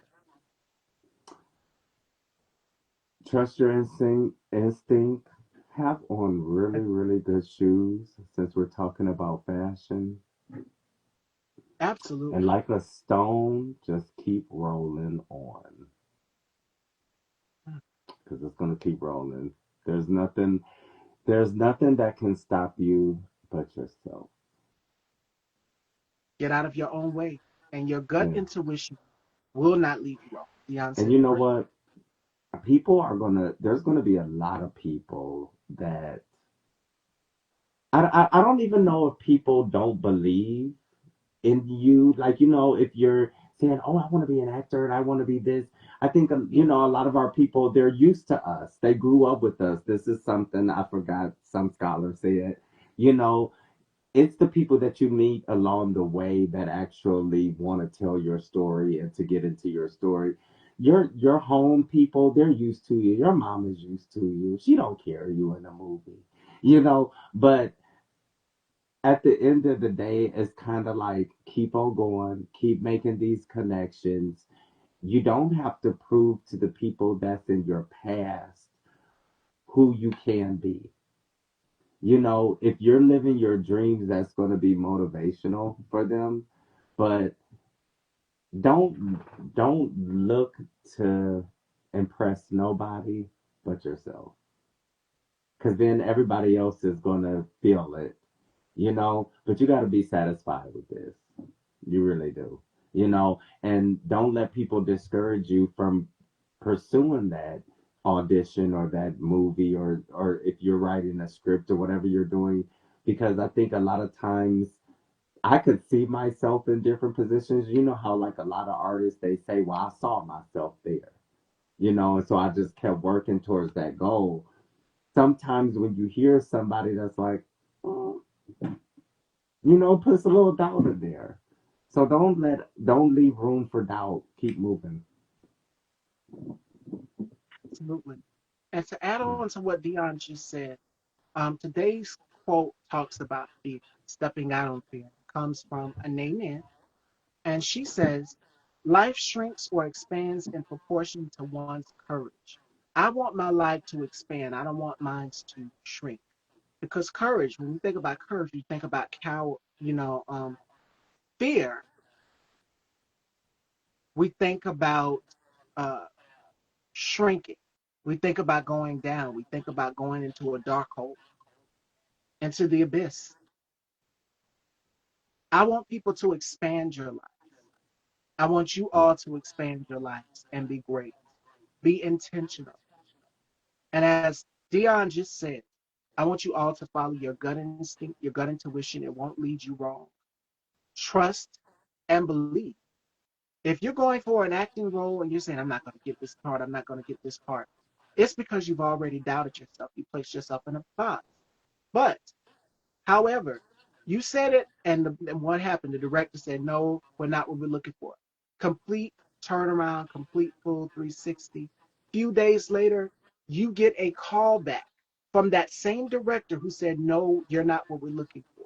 Trust your instinct. Have on really, them? really good shoes since we're talking about fashion. And Absolutely. like a stone, just keep rolling on because it's going to keep rolling. There's nothing There's nothing that can stop you but yourself. Get out of your own way, and your gut Yeah. intuition will not lead you wrong. Dion And said you it know great. what? There's gonna be a lot of people that I don't even know if people don't believe in you. Like, if you're saying, oh, I want to be an actor and I want to be this, I think, Yeah. a lot of our people, they're used to us. They grew up with us. This is something I forgot some scholar said, you know, it's the people that you meet along the way that actually want to tell your story and to get into your story. Your home people, they're used to you. Your mom is used to you. She don't care you in a movie, But at the end of the day, it's kind of like keep on going, keep making these connections. You don't have to prove to the people that's in your past who you can be. If you're living your dreams, that's going to be motivational for them. But don't look to impress nobody but yourself, because then everybody else is gonna feel it, but you got to be satisfied with this. You really do, and don't let people discourage you from pursuing that audition or that movie, or if you're writing a script or whatever you're doing, because I think a lot of times I could see myself in different positions. You know how like a lot of artists, they say, well, I saw myself there, and so I just kept working towards that goal. Sometimes when you hear somebody that's like, oh, puts a little doubt in there. So don't leave room for doubt. Keep moving. Absolutely. And to add on to what Dion just said, today's quote talks about fear, stepping out on fear. It comes from a name in, and she says, life shrinks or expands in proportion to one's courage. I want my life to expand. I don't want mine to shrink. Because courage, when you think about courage, you think about fear. We think about uh, shrinking. We think about going down. We think about going into a dark hole, into the abyss. I want people to expand your life. I want you all to expand your lives and be great. Be intentional. And as Dion just said, I want you all to follow your gut instinct, your gut intuition. It won't lead you wrong. Trust and believe. If you're going for an acting role and you're saying, I'm not going to get this part, I'm not going to get this part, it's because you've already doubted yourself. You placed yourself in a box. But however, you said it, and what happened? The director said, no, we're not what we're looking for. Complete turnaround, complete full 360. Few days later, you get a call back from that same director who said, no, you're not what we're looking for.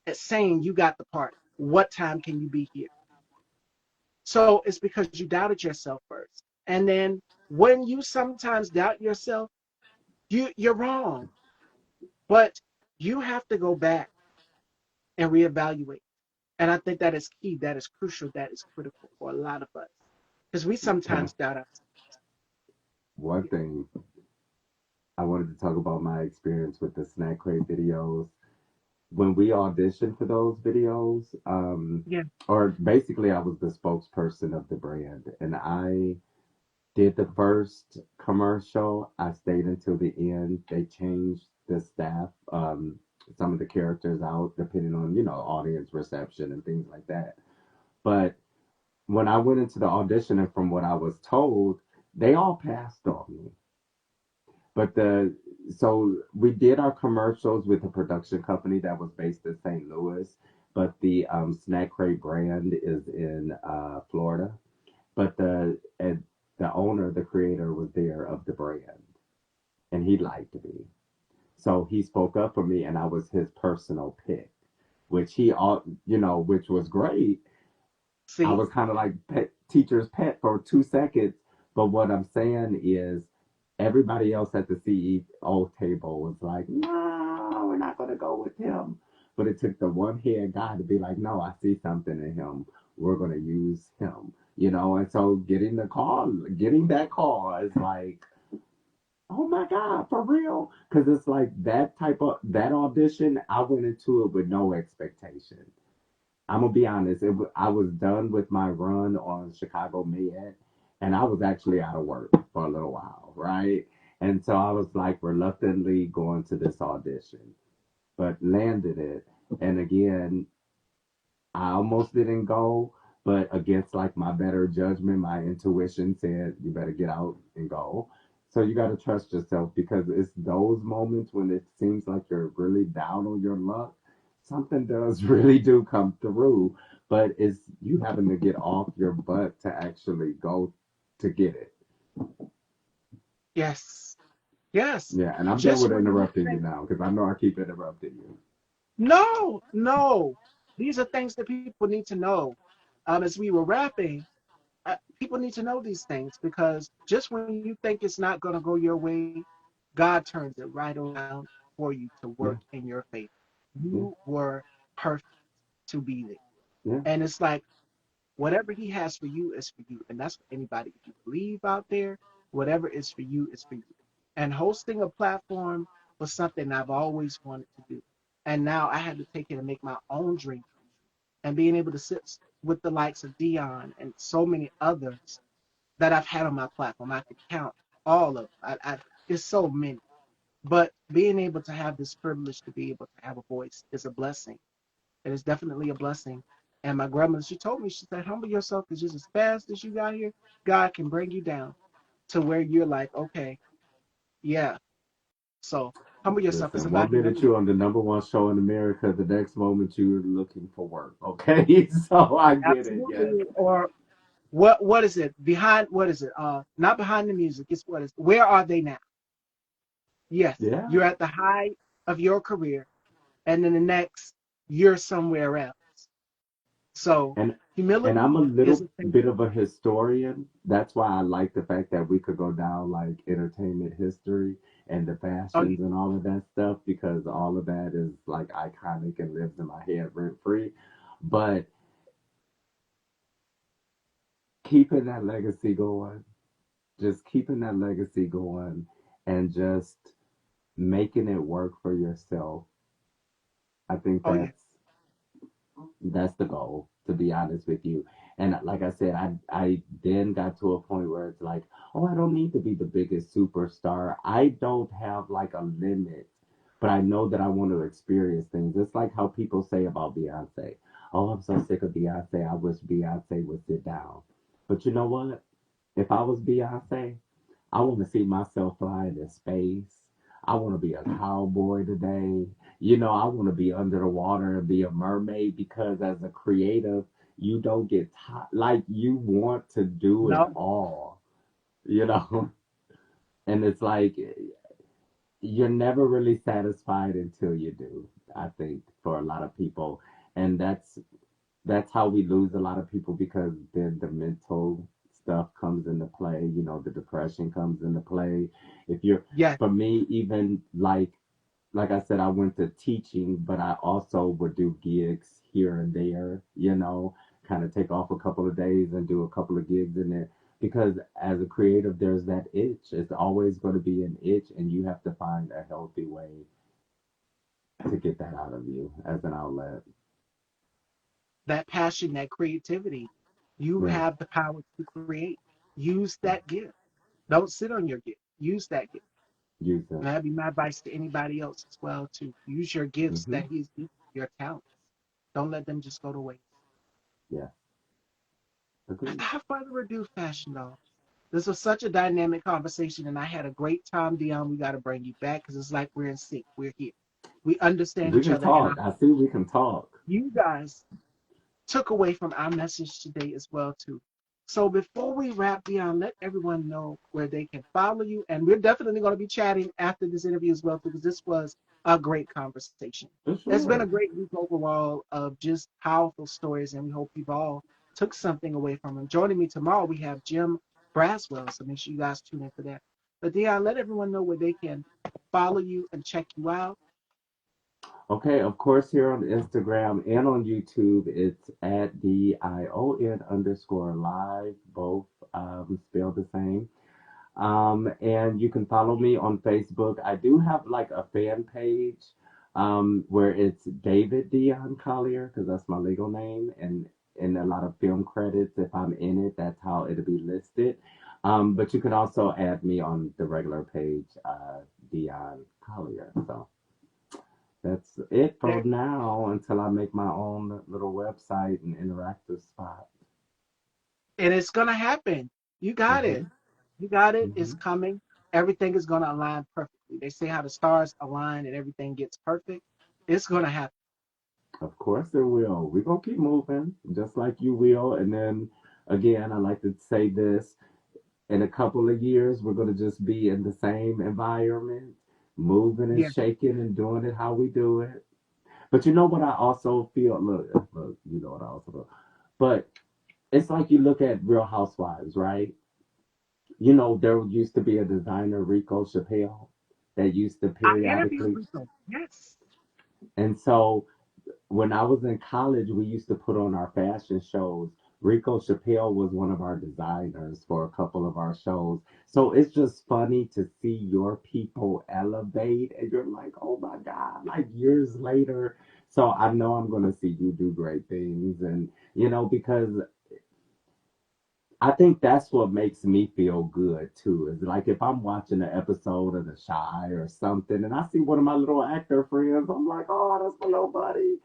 It's saying you got the part. What time can you be here? So it's because you doubted yourself first. And then when you sometimes doubt yourself, you're wrong. But you have to go back and reevaluate. And I think that is key, that is crucial, that is critical for a lot of us. Because we sometimes doubt ourselves. One thing I wanted to talk about my experience with the Snack Crate videos. When we auditioned for those videos, Yeah. or basically I was the spokesperson of the brand, and I did the first commercial. I stayed until the end. They changed the staff, some of the characters out depending on, audience reception and things like that. But when I went into the audition, and from what I was told, they all passed on me. But so we did our commercials with a production company that was based in St. Louis, but the Snack Crate brand is in Florida. But the owner, the creator, was there of the brand, and he liked me, so he spoke up for me, and I was his personal pick, which he all which was great. I See? was kind of like teacher's pet for 2 seconds. But what I'm saying is, everybody else at the CEO table was like, no, we're not going to go with him. But it took the one head guy to be like, no, I see something in him. We're going to use him. And so getting that call is like, oh my God, for real? Because it's like that audition, I went into it with no expectation. I'm gonna be honest. I was done with my run on Chicago Med, and I was actually out of work for a little while, right? And so I was like reluctantly going to this audition, but landed it. And again, I almost didn't go, but against like my better judgment, my intuition said you better get out and go. So you got to trust yourself, because it's those moments when it seems like you're really down on your luck, something does really do come through, but it's you having to get off your butt to actually go to get it. Yes. Yes. Yeah, and I'm done Just with when you interrupting you think, now because I know I keep interrupting you. no, no. These are things that people need to know. As we were wrapping, people need to know these things because just when you think it's not going to go your way, God turns it right around for you to work Yeah, in your favor. yeah, You were perfect to be there. yeah. And it's like Whatever he has for you is for you. And that's for anybody. If you believe out there, whatever is for you is for you. And hosting a platform was something I've always wanted to do. And now I had to take it and make my own dream come true. And being able to sit with the likes of Dion and so many others that I've had on my platform, I could count all of them. It's so many. But being able to have this privilege to be able to have a voice is a blessing. It is definitely a blessing. And my grandmother, she told me, she said, humble yourself because just as fast as you got here, God can bring you down to where you're like, okay, yeah. So humble yourself. It's Listen, about one minute humility. you're on the number one show in America, the next moment you're looking for work. Okay, so I get it. Yes. Absolutely. Or what is it? Behind what is it? Not behind the music. It's what is where are they now? Yes. Yeah. You're at the height of your career, and then the next you're somewhere else. So And and I'm humility a is little a thing. bit of a historian. That's why I like the fact that we could go down like entertainment history and the Oh, yeah. fashions and all of that stuff because all of that is like iconic and lives in my head rent free. But keeping that legacy going, just keeping that legacy going and just making it work for yourself. I think Oh, yeah. that's the goal, to be honest with you. And like I said, I then got to a point where it's like, oh, I don't need to be the biggest superstar. I don't have like a limit, but I know that I want to experience things. It's like how people say about Beyonce. Oh, I'm so sick of Beyonce. I wish Beyonce would sit down. But you know what? If I was Beyonce, I want to see myself flying in space. I want to be a cowboy today. I want to be under the water and be a mermaid because as a creative, you don't get like you want to do it No, all, you know? And it's like you're never really satisfied until you do, I think, for a lot of people. And that's how we lose a lot of people because then the mental stuff comes into play, the depression comes into play. If you're yes, For me, even like I said, I went to teaching, but I also would do gigs here and there, kind of take off a couple of days and do a couple of gigs in there. Because as a creative, there's that itch. It's always going to be an itch, and you have to find a healthy way to get that out of you as an outlet. that passion, that creativity, you Yeah, have the power to create. Use that gift. Don't sit on your gift. Use that gift. use And it. that'd be my advice to anybody else as well to use your gifts Hmm. that He's given you, your talents. Don't let them just go to waste. Yeah, agreed. Without further ado, fashion doll. This was such a dynamic conversation, and I had a great time, Dion. We got to bring you back because it's like we're in sync. We're here. We understand We each can other, and I talk. I see we can talk. you guys took away from our message today as well too. So before we wrap, Dion, let everyone know where they can follow you, and we're definitely going to be chatting after this interview as well too, because this was a great conversation. For It's been a sure. great week overall of just powerful stories, and we hope you've all took something away from them. Joining me tomorrow, we have Jim Braswell, so make sure you guys tune in for that. But Dion, let everyone know where they can follow you and check you out. Okay, of course, here on Instagram and on YouTube, it's at DION_live, both spelled the same. And you can follow me on Facebook. I do have like a fan page where it's David Dion Collier, because that's my legal name, and in a lot of film credits, if I'm in it, that's how it'll be listed. But you can also add me on the regular page, Dion Collier. So that's it for There, now until I make my own little website and interactive spot. and it's gonna happen. You got it. Hmm. You got it. It's Hmm. coming. Everything is gonna align perfectly. They say how the stars align and everything gets perfect. It's gonna happen. Of course it will. We're gonna keep moving, just like you will. And then again, I like to say this, in a couple of years, we're gonna just be in the same environment, moving and Yeah, shaking and doing it how we do it. But you know what I also feel? Look, you know what I also feel. But it's like you look at Real Housewives, right? There used to be a designer, Rico Chappelle, that used to I interviewed periodically. Rico. Yes, And so when I was in college, we used to put on our fashion shows Rico Chappelle was one of our designers for a couple of our shows. So it's just funny to see your people elevate, and you're like, oh my God, like years later. So I know I'm going to see you do great things. And, because I think that's what makes me feel good too. Is like if I'm watching an episode of The Shy or something, and I see one of my little actor friends, I'm like, oh, that's my little buddy.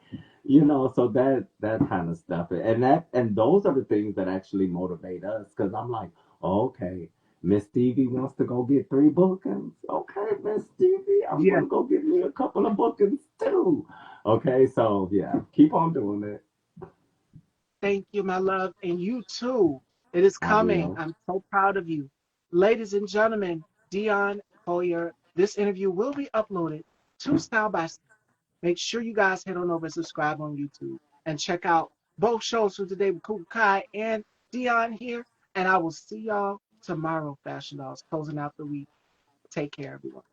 So that kind of stuff, and those are the things that actually motivate us. Because I'm like, oh, okay, Miss Stevie wants to go get 3 bookings. Okay, Miss Stevie, I'm Yeah, gonna go get me a couple of bookings too. Okay, so yeah, keep on doing it. thank you, my love. And you too. It is I coming. will. I'm so proud of you. Ladies and gentlemen, Dion Collier, this interview will be uploaded to Style by Style. Make sure you guys head on over and subscribe on YouTube and check out both shows for today with Kuka Kai and Dion here. And I will see y'all tomorrow, Fashion Dolls, closing out the week. Take care, everyone.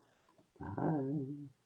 Bye.